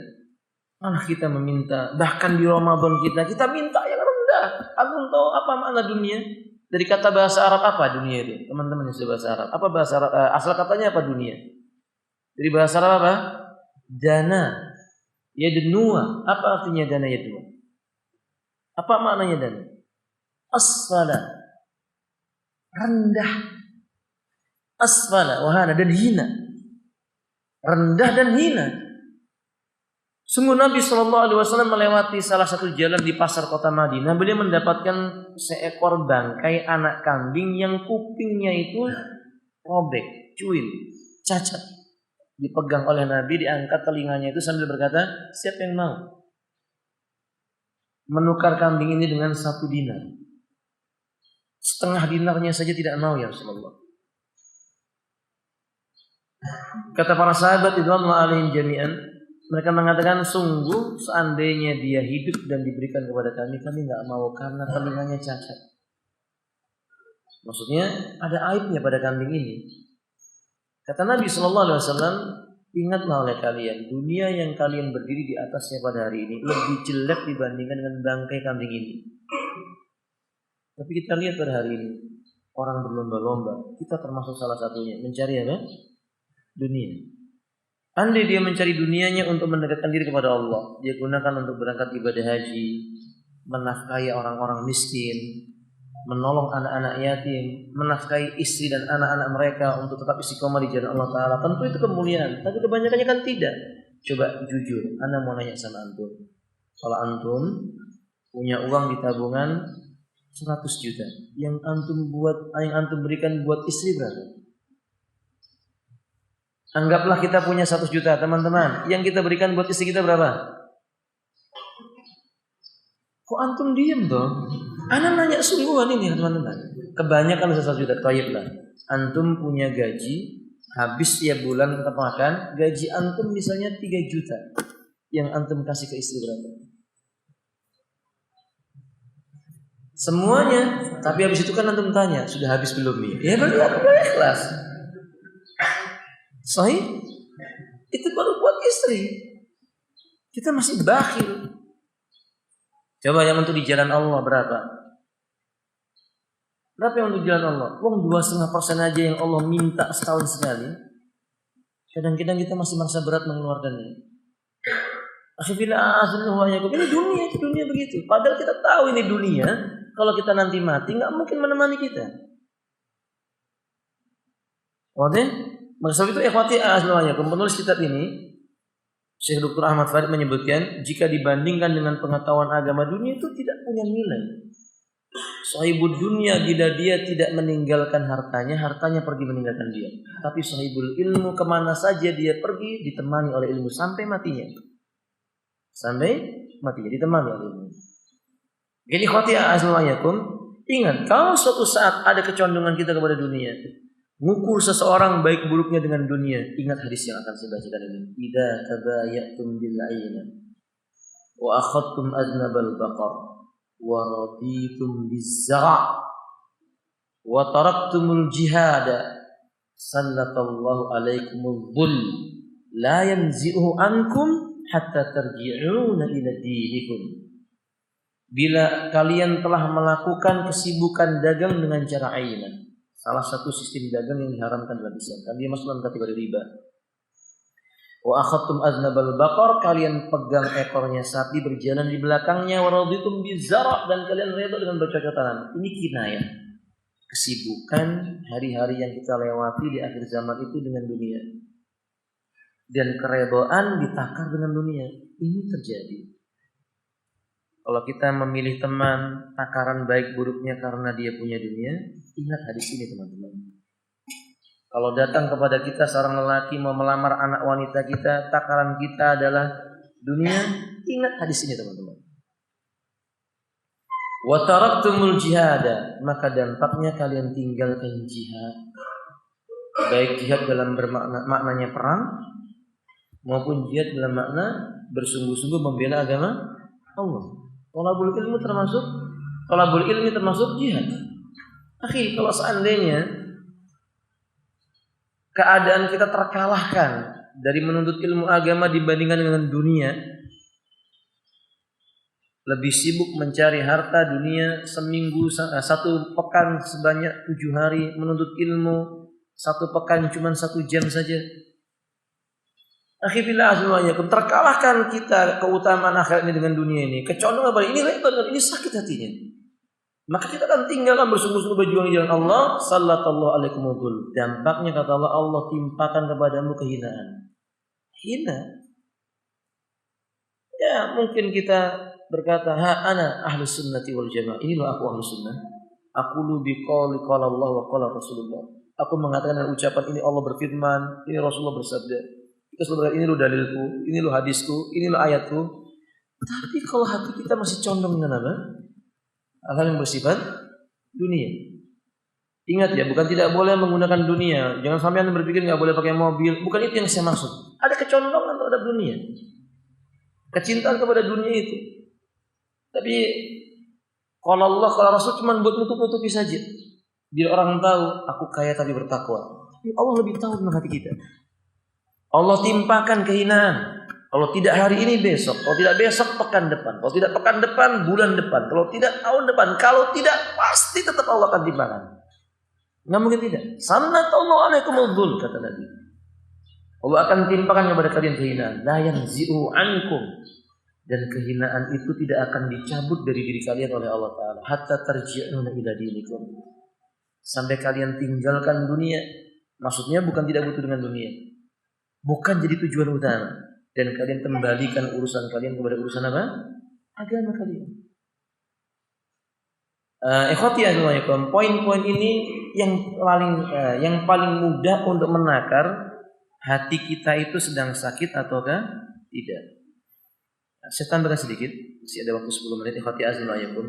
Speaker 1: Malah kita meminta, bahkan di Ramadan kita minta yang rendah. Antum tahu apa makna dunia? Dari kata bahasa Arab apa dunia itu? Teman-teman yang sudah bahasa Arab. Apa bahasa Arab? Asal katanya apa dunia? Dari bahasa Arab apa? Dana. Yadnua. Apa artinya dana yadnua? Apa maknanya dana? Asfala. Rendah. Asfala. Wahana dan hina. Rendah dan hina. Sungguh Nabi SAW melewati salah satu jalan di pasar kota Madinah. Beliau mendapatkan seekor bangkai anak kambing yang kupingnya itu robek, cuil, cacat. Dipegang oleh Nabi, diangkat telinganya itu sambil berkata, siapa yang mau menukar kambing ini dengan 1 dinar? Setengah dinarnya saja tidak mau ya Rasulullah. Kata para sahabat radhiyallahu alaihim jami'an, mereka mengatakan sungguh seandainya dia hidup dan diberikan kepada kami nggak mau karena telinganya cacat. Maksudnya ada aibnya pada kambing ini. Kata Nabi SAW, ingatlah oleh kalian, dunia yang kalian berdiri di atasnya pada hari ini lebih jelek dibandingkan dengan bangkai kambing ini. Tapi kita lihat pada hari ini orang berlomba-lomba, kita termasuk salah satunya mencari apa? Dunia. Andai dia mencari dunianya untuk mendekatkan diri kepada Allah, dia gunakan untuk berangkat ibadah haji, menafkahi orang-orang miskin, menolong anak-anak yatim, menafkahi istri dan anak-anak mereka untuk tetap istiqomah di jalan Allah Ta'ala. Tentu itu kemuliaan, tapi kebanyakannya kan tidak. Coba jujur, Anda mau nanya sama antum. Kalau antum punya uang di tabungan 100 juta, yang antum berikan buat istri berapa? Anggaplah kita punya 100 juta, teman-teman. Yang kita berikan buat istri kita berapa? Kok antum diem toh? Ana nanya sungguhan ini teman-teman. Kebanyakan 100 juta, toyib lah. Antum punya gaji, habis tiap bulan tetap makan, gaji antum misalnya 3 juta. Yang antum kasih ke istri berapa? Semuanya. Tapi habis itu kan antum tanya, sudah habis belum nih? Ya berarti aku ikhlas. Sahih? Itu baru buat istri. Kita masih bakhil. Coba yang untuk di jalan Allah berapa? Berapa yang untuk di jalan Allah? Uang 2,5% aja yang Allah minta setahun sekali. Kadang-kadang kita masih merasa berat mengeluarkannya. Ini dunia begitu. Padahal kita tahu ini dunia. Kalau kita nanti mati, nggak mungkin menemani kita. Oke? Maksud itu ikhwati a'aznawayakum, penulis kitab ini Syekh Dr. Ahmad Farid menyebutkan jika dibandingkan dengan pengetahuan agama, dunia itu tidak punya nilai. Sahibul dunia bila dia tidak meninggalkan hartanya pergi meninggalkan dia. Tapi sahibul ilmu kemana saja dia pergi ditemani oleh ilmu sampai matinya. Ditemani oleh ilmu. Jadi ikhwati a'aznawayakum, ingat kalau suatu saat ada kecondongan kita kepada dunia, mengukur seseorang baik buruknya dengan dunia, ingat hadis yang akan saya bacakan ini. Idza tabayatum bil 'aina wa akhadtum adnabal baqar wa raditum biz-zara' wa taraktumul jihad sallallahu alaikumul dhul la yanzi'uhu ankum hatta tarji'una ila dinikum. bila kalian telah melakukan kesibukan dagang dengan cara ainan. Salah satu sistem dagang yang diharamkan dalam Islam. Kan dia masuk dalam kategori riba. Wa akhadtum aznabal baqar, kalian pegang ekornya sapi berjalan di belakangnya, wa raditum bizara, dan kalian redha dengan bercocok tanam. Ini kinayah kesibukan hari-hari yang kita lewati di akhir zaman itu dengan dunia. Dan keredoan ditakar dengan dunia. Ini terjadi. Kalau kita memilih teman, takaran baik buruknya karena dia punya dunia, ingat hadis ini teman-teman. Kalau datang kepada kita seorang lelaki mau melamar anak wanita kita, takaran kita adalah dunia, ingat hadis ini teman-teman. Wa taraktumul jihada, maka dampaknya kalian tinggalkan jihad. Baik jihad dalam maknanya perang maupun jihad dalam makna bersungguh-sungguh membela agama Allah. Thalabul ilmi termasuk jihad. Akhi, kalau seandainya keadaan kita terkalahkan dari menuntut ilmu agama dibandingkan dengan dunia, lebih sibuk mencari harta dunia seminggu, satu pekan sebanyak 7 hari, menuntut ilmu satu pekan cuma 1 jam saja. Akhirnya terkalahkan kita keutamaan akhirat ini dengan dunia ini. Kecondongan pada ini repot, ini sakit hatinya. Maka kita akan tinggalkan bersungguh-sungguh berjuang di jalan Allah. Sallallahu alaihi wasallam. Dampaknya kata Allah, Allah timpakan kepadamu kehinaan. Hina. Ya mungkin kita berkata, ana ahlus sunnati wal jamaah. Ini loh aku ahlus sunnah. Aku lu biqauli qala Allah wa qala Rasulullah. Aku mengatakan dengan ucapan ini Allah berfirman, ini Rasulullah bersabda. Kita selalu ini lo dalilku, ini lo hadisku, ini lo ayatku. Tapi kalau hati kita masih condong dengan apa? Hal-hal yang bersifat dunia. Ingat ya, bukan tidak boleh menggunakan dunia. Jangan sampai Anda berpikir nggak boleh pakai mobil. Bukan itu yang saya maksud. Ada kecondongan terhadap dunia, kecintaan kepada dunia itu. Tapi kalau Allah, kalau Rasul cuma buat nutup-nutupi saja, biar orang tahu aku kaya tapi bertakwa. Tapi Allah lebih tahu tentang hati kita. Allah timpakan kehinaan. Kalau tidak hari ini besok, kalau tidak besok pekan depan, kalau tidak pekan depan bulan depan, kalau tidak tahun depan, kalau tidak pasti tetap Allah akan timpakan. Nggak mungkin tidak. Sanatullah alaikumul kata Nabi. Allah akan timpakan kepada kalian kehinaan. La yanzi'u ankum, dan kehinaan itu tidak akan dicabut dari diri kalian oleh Allah Taala. Hatta tarji'una ila dinikum, sampai kalian tinggalkan dunia. Maksudnya bukan tidak butuh dengan dunia, bukan jadi tujuan utama, dan kalian kembalikan urusan kalian kepada urusan apa? Agama kalian. Ikhwati azwajaikum, poin-poin ini yang paling mudah untuk menakar hati kita itu sedang sakit ataukah tidak. Saya tambahkan sedikit, masih ada waktu 10 menit. Ikhwati azwajaikum.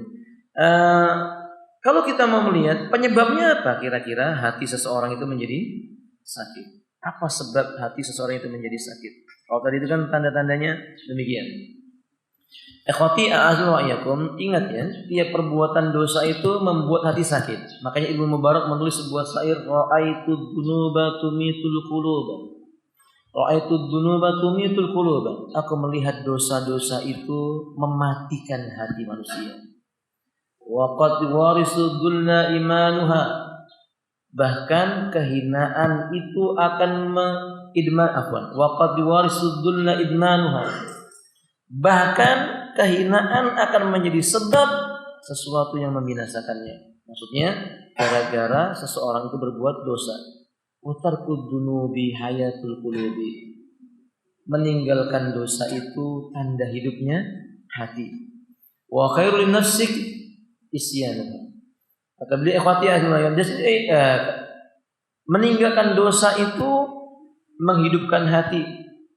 Speaker 1: Kalau kita mau melihat penyebabnya apa kira-kira hati seseorang itu menjadi sakit. Apa sebab hati seseorang itu menjadi sakit? Kalau tadi itu kan tanda-tandanya demikian. Ikhwati a'azuwa'iyakum, ingat ya, tiap perbuatan dosa itu membuat hati sakit. Makanya Ibnu Mubarak menulis sebuah syair, ra'aitu dzunuba tumitul quluba. Ra'aitu dzunuba tumitul quluba. Aku melihat dosa-dosa itu mematikan hati manusia. Wa qad warisu dzulna imanuha. Bahkan kehinaan itu akan waqad warisudulna idmanuha. Bahkan kehinaan akan menjadi sebab sesuatu yang membinasakannya. Maksudnya gara-gara seseorang itu berbuat dosa. Utarkud dunubi hayatul qulubi. Meninggalkan dosa itu tanda hidupnya hati. Wa khairul nafsik isyanuha. Kata beliau, ikhwati azmayan, meninggalkan dosa itu menghidupkan hati,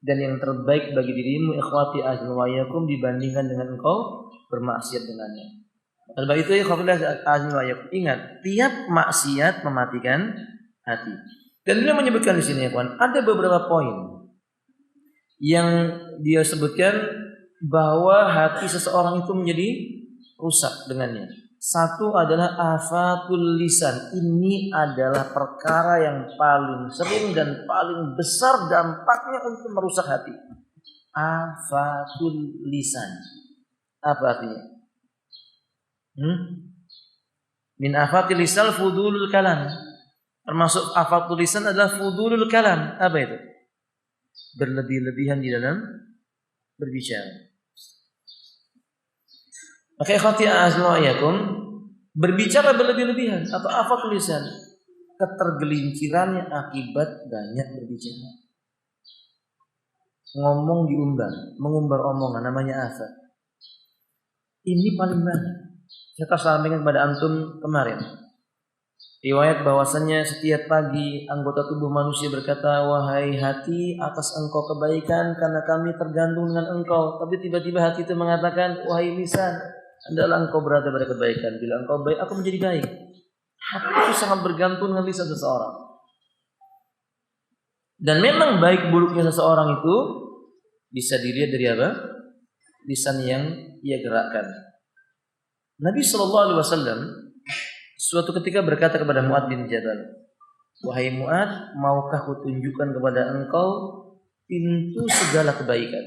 Speaker 1: dan yang terbaik bagi dirimu ikhwati azmayakum dibandingkan dengan engkau bermaksiat dengannya. Sebab itu ikhwati azmayakum, ingat, tiap maksiat mematikan hati. Dan beliau menyebutkan di sini, ikhwan, ada beberapa poin yang dia sebutkan bahwa hati seseorang itu menjadi rusak dengannya. Satu adalah afatul lisan. Ini adalah perkara yang paling sering dan paling besar dampaknya untuk merusak hati. Afatul lisan. Apa artinya? Min afatil lisan fudulul kalam. Termasuk afatul lisan adalah fudulul kalam. Apa itu? Berlebih-lebihan di dalam berbicara. Maka ikhwati a'azzaikum, berbicara berlebih-lebihan atau afatul lisan, ketergelincirannya akibat banyak berbicara. Ngomong mengumbar omongan, namanya afat. Ini paling banyak. Saya sampaikan kepada antum kemarin. Riwayat bahwasannya setiap pagi anggota tubuh manusia berkata, wahai hati, atas engkau kebaikan karena kami tergantung dengan engkau. Tapi tiba-tiba hati itu mengatakan, wahai lisan, hendaklah engkau berada pada kebaikan. Bila engkau baik, aku menjadi baik. Hati itu sangat bergantung dengan lisan seseorang. Dan memang baik buruknya seseorang itu bisa dilihat dari apa? Lisan yang ia gerakkan. Nabi SAW suatu ketika berkata kepada Mu'adz bin Jabal, wahai Mu'adz, maukah kutunjukkan kepada engkau pintu segala kebaikan?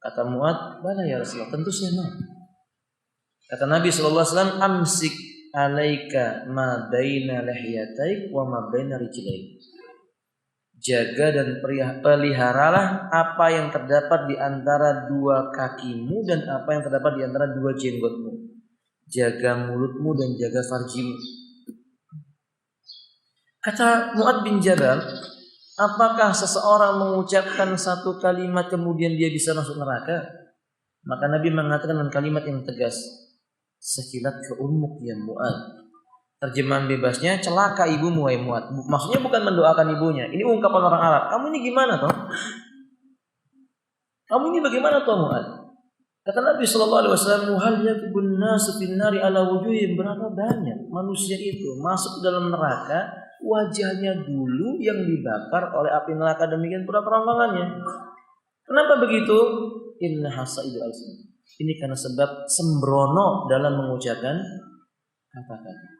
Speaker 1: Kata Mu'adz, bala ya Rasulullah, tentu saya mau. Kata Nabi SAW, amsik alaika ma baina lihiyataik wa ma baina rijlaik. Jaga dan peliharalah apa yang terdapat di antara dua kakimu dan apa yang terdapat di antara dua jenggotmu. Jaga mulutmu dan jaga farjimu. Kata Mu'adz bin Jabal, apakah seseorang mengucapkan satu kalimat kemudian dia bisa masuk neraka? Maka Nabi mengatakan dengan kalimat yang tegas, sekilat ke ummuk ya Mu'adz. Terjemahan bebasnya, celaka ibumu wahai Mu'adz. Maksudnya bukan mendoakan ibunya. Ini ungkapan orang Arab. Kamu ini gimana toh? Kamu ini bagaimana toh Mu'adz? Kata Nabi SAW, hal yakubun nasu fin nari ala wujuhim. Berapa banyak manusia itu masuk dalam neraka, wajahnya dulu yang dibakar oleh api neraka, demikian pula perampangannya. Kenapa begitu? Inna hasaidu al-sin. Ini karena sebab sembrono dalam mengucapkan kata-kata.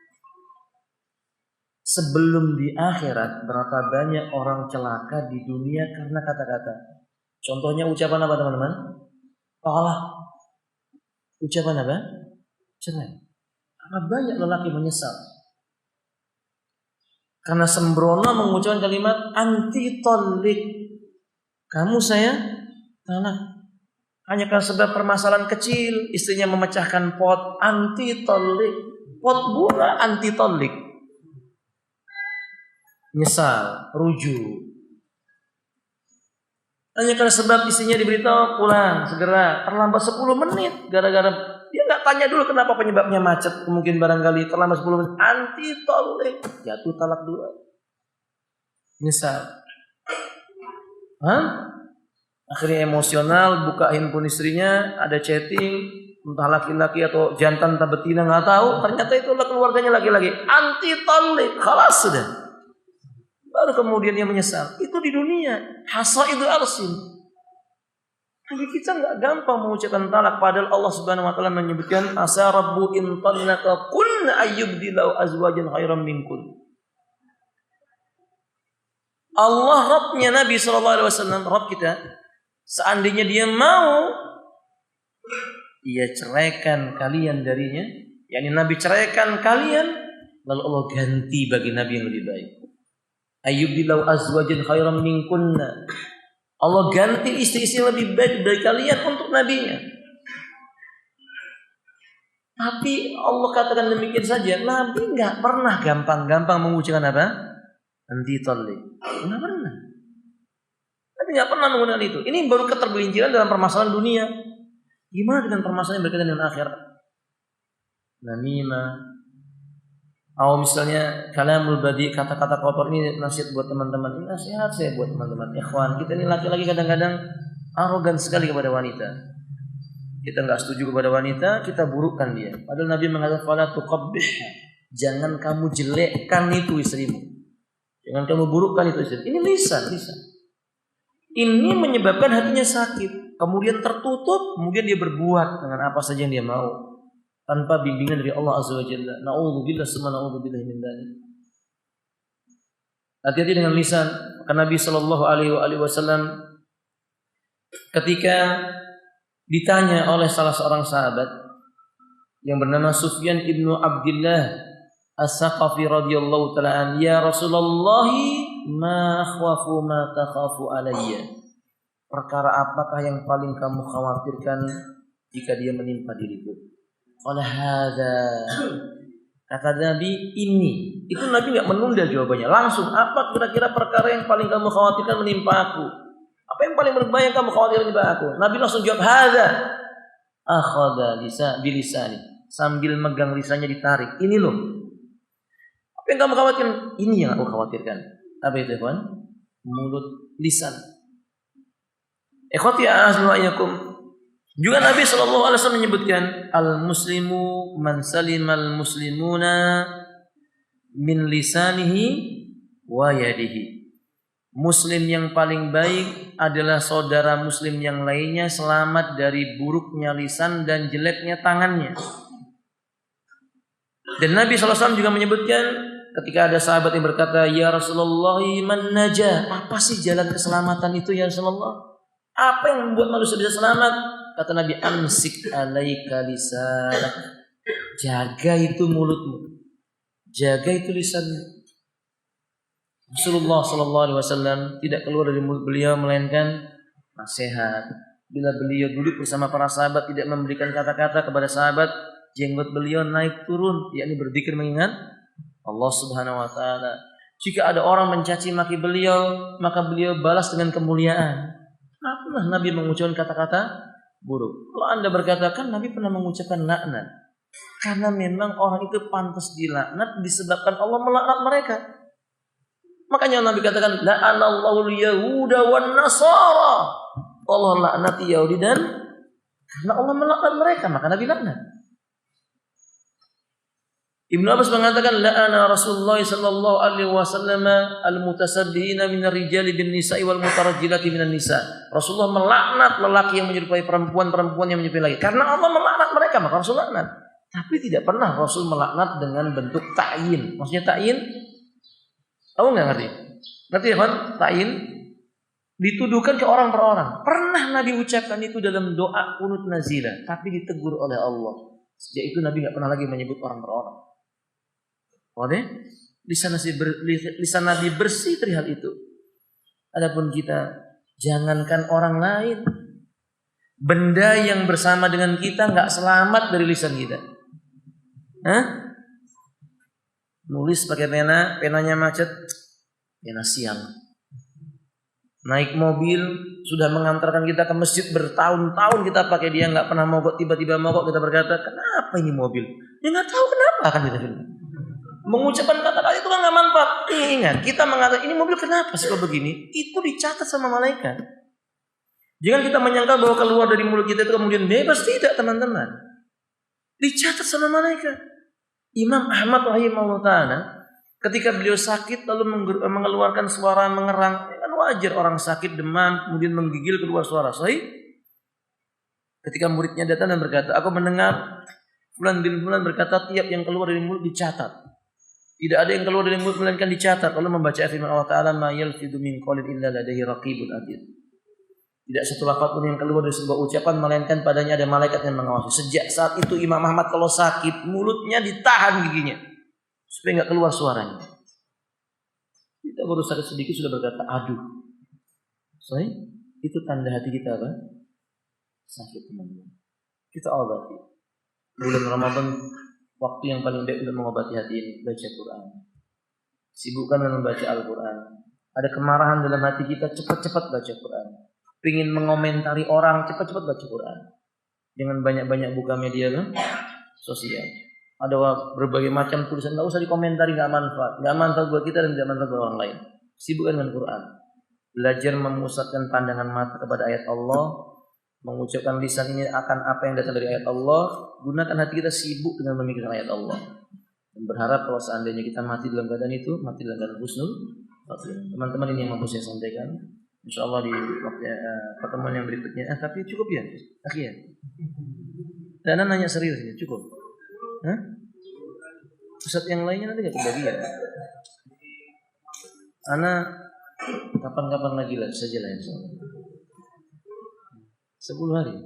Speaker 1: Sebelum di akhirat, berapa banyak orang celaka di dunia karena kata-kata. Contohnya ucapan apa teman-teman? Allah. Ucapan apa? Cerai. Karena banyak lelaki menyesal karena sembrono mengucapkan kalimat anti tolik. Kamu saya talak. Hanya karena sebab permasalahan kecil, istrinya memecahkan pot, anti tolik. Pot bunga anti tolik. Nyesal, rujuk. Hanya karena sebab istrinya diberitahu pulang segera, terlambat 10 menit gara-gara dia nggak tanya dulu kenapa penyebabnya macet, mungkin barangkali terlambat 10 menit, anti tolek, jatuh talak 2. Misal, akhirnya emosional, buka handphone istrinya, ada chatting, entah laki-laki atau jantan entah betina nggak tahu, ternyata itulah keluarganya laki-laki, anti tolek, khalas sudah. Baru kemudian dia menyesal. Itu di dunia. Hasaidu al-sin. Tapi kita nggak gampang mengucapkan talak. Padahal Allah Subhanahu Wa Taala menyebutkan asa rabbu in talaka kunna ayyubdilau azwajan khairan minkun. Allah Rabbnya Nabi SAW, Rabb kita, seandainya dia mau, ia ceraikan kalian darinya. Yani Nabi ceraikan kalian, lalu Allah ganti bagi Nabi yang lebih baik. Ayyubdilau azwajan khairan minkunna. Allah ganti istri-istri lebih baik dari kalian untuk nabinya. Tapi Allah katakan demikian saja. Nabi enggak pernah gampang-gampang mengucapkan apa? Anti tallik. Enggak pernah. Nabi enggak pernah menggunakan itu. Ini baru ketergelinciran dalam permasalahan dunia. Gimana dengan permasalahan yang berkaitan dengan akhirat? Namimah. Atau misalnya kalamul badi, kata-kata kotor. Ini nasihat buat teman-teman. Ini nasihat saya buat teman-teman ikhwan. Kita ini laki-laki kadang-kadang arogan sekali kepada wanita. Kita enggak setuju kepada wanita, kita burukkan dia. Padahal Nabi mengatakan fala tuqabbih. Jangan kamu jelekkan itu istrimu. Jangan kamu burukkan itu istrimu. Ini lisan. Ini menyebabkan hatinya sakit. Kemudian tertutup, kemudian dia berbuat dengan apa saja yang dia mau. Tanpa bimbingan dari Allah Azza wa Jalla. Na'udzubillah summa na'udzubillah min dzalik. Hati-hati dengan lisan. Karena Nabi sallallahu alaihi wasallam ketika ditanya oleh salah seorang sahabat, yang bernama Sufyan ibnu Abdullah As-Saqafi radhiyallahu ta'ala an, ya Rasulullah, ma akhwafu ma takhafu alayya. Perkara apakah yang paling kamu khawatirkan jika dia menimpa diriku? Qala hadza. Kata Nabi, ini. Itu Nabi enggak menunda jawabannya, langsung. Apa kira-kira perkara yang paling kamu khawatirkan menimpa aku? Apa yang paling berbahaya yang kamu khawatirkan menimpa aku? Nabi langsung jawab hadza. Akhadha bilisani, sambil megang lisannya ditarik. Ini loh. Apa yang kamu khawatirkan? Ini yang aku khawatirkan. Apa itu, kawan? Mulut, lisan. Ikhwati a'azzaikum. Juga Nabi SAW menyebutkan al-muslimu man salimal muslimuna min lisanihi wa yadihi. Muslim yang paling baik adalah saudara muslim yang lainnya selamat dari buruknya lisan dan jeleknya tangannya. Dan Nabi SAW juga menyebutkan ketika ada sahabat yang berkata, ya Rasulullah, man najah, apa sih jalan keselamatan itu ya Rasulullah? Apa yang membuat manusia bisa selamat? Kata Nabi, amsik alaika lisanak. Jaga itu mulutmu, jaga itu lisanmu. Rasulullah SAW tidak keluar dari mulut beliau melainkan nasihat. Bila beliau duduk bersama para sahabat tidak memberikan kata-kata kepada sahabat, jenggot beliau naik turun, yakni berzikir mengingat Allah Subhanahu wa taala. Jika ada orang mencaci maki beliau, maka beliau balas dengan kemuliaan. Kenapa Nabi mengucapkan kata-kata buruk? Kalau Anda berkata, kan Nabi pernah mengucapkan laknat. Karena memang orang itu pantas dilaknat disebabkan Allah melaknat mereka. Makanya Nabi katakan la'anallahu al-yahuda wan nasara. Allah laknati Yahudi dan karena Allah melaknat mereka maka Nabi laknat. Ibnu Abbas mengatakan la'ana Rasulullah sallallahu alaihi wasallam al-mutasabbihina minar rijali bin nisa'i wal mutarajjilati minan nisa. Rasulullah melaknat lelaki yang menyerupai perempuan, perempuan yang menyerupai laki. Karena Allah melaknat mereka maka Rasul laknat. Tapi tidak pernah Rasul melaknat dengan bentuk ta'yin. Maksudnya ta'yin, kamu nggak ngerti? Ngerti ya kan? Ta'yin dituduhkan ke orang per orang. Pernah Nabi ucapkan itu dalam doa qunut nazilah, tapi ditegur oleh Allah. Sejak itu Nabi nggak pernah lagi menyebut orang per orang. Oke? Lisan Nabi bersih dari hal itu. Adapun kita, jangankan orang lain, benda yang bersama dengan kita nggak selamat dari lisan kita. Hah? Nulis pakai pena, penanya macet, pena siang. Naik mobil, sudah mengantarkan kita ke masjid bertahun-tahun kita pakai dia nggak pernah mogok, tiba-tiba mogok kita berkata, kenapa ini mobil? Ya nggak tahu kenapa akan kita bilang. Mengucapkan kata-kata itu kan nggak manfaat. Ingat, kita mengatakan ini mobil kenapa sih kok begini? Itu dicatat sama malaikat. Jangan kita menyangka bahwa keluar dari mulut kita itu kemudian bebas, tidak teman-teman. Dicatat sama malaikat. Imam Ahmad rahimahullah ta'ala ketika beliau sakit lalu mengeluarkan suara mengerang, kan wajar orang sakit demam kemudian menggigil keluar suara. Sahih? Ketika muridnya datang dan berkata, aku mendengar Fulan bin Fulan berkata tiap yang keluar dari mulut dicatat. Tidak ada yang keluar dari mulut melainkan dicatat. Lalu membaca firman Allah Ta'ala, ma yalfidu min qawlin illa ladaihi raqibun atid. Tidak satu lafaz pun yang keluar dari sebuah ucapan melainkan padanya ada malaikat yang mengawasi. Sejak saat itu Imam Ahmad kalau sakit mulutnya ditahan giginya supaya enggak keluar suaranya. Kita baru sakit sedikit sudah berkata aduh. Sahih? Itu tanda hati kita apa? Sakit teman-teman. Kita obati. Bulan Ramadan waktu yang paling baik untuk mengobati hati ini baca Quran. Sibukkan dengan membaca Al-Quran. Ada kemarahan dalam hati kita, cepat-cepat baca Quran. Pingin mengomentari orang, cepat-cepat baca Quran. Jangan banyak-banyak buka media sosial. Ada berbagai macam tulisan, nggak usah dikomentari, nggak manfaat buat kita dan nggak manfaat buat orang lain. Sibukkan dengan Quran. Belajar memusatkan pandangan mata kepada ayat Allah, mengucapkan lisan ini akan apa yang datang dari ayat Allah. Gunakan hati kita sibuk dengan memikirkan ayat Allah. Dan berharap kalau seandainya kita mati dalam keadaan itu, mati dalam keadaan husnul. Teman-teman, ini yang mampu saya sampaikan. InsyaAllah di pertemuan yang berikutnya. Tapi cukup ya, akhirnya. Dan nanya serius ya, cukup. Hah? Ustaz yang lainnya nanti nggak kebagian. Ana kapan-kapan lagi lah saja lah insyaallah. 10 hari.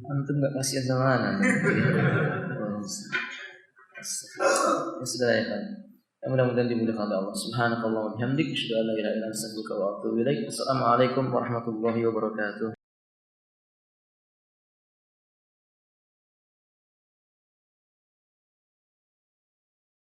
Speaker 1: Antum nggak kasihan sama anak. Ya sudah ya kan. Ya, mudah-mudahan dimudahkan oleh Allah. Subhanakallah wa bihamdik, asyhadu an la ilaha illa anta, astaghfiruka wa atubu ilaik. Assalamualaikum warahmatullahi wabarakatuh.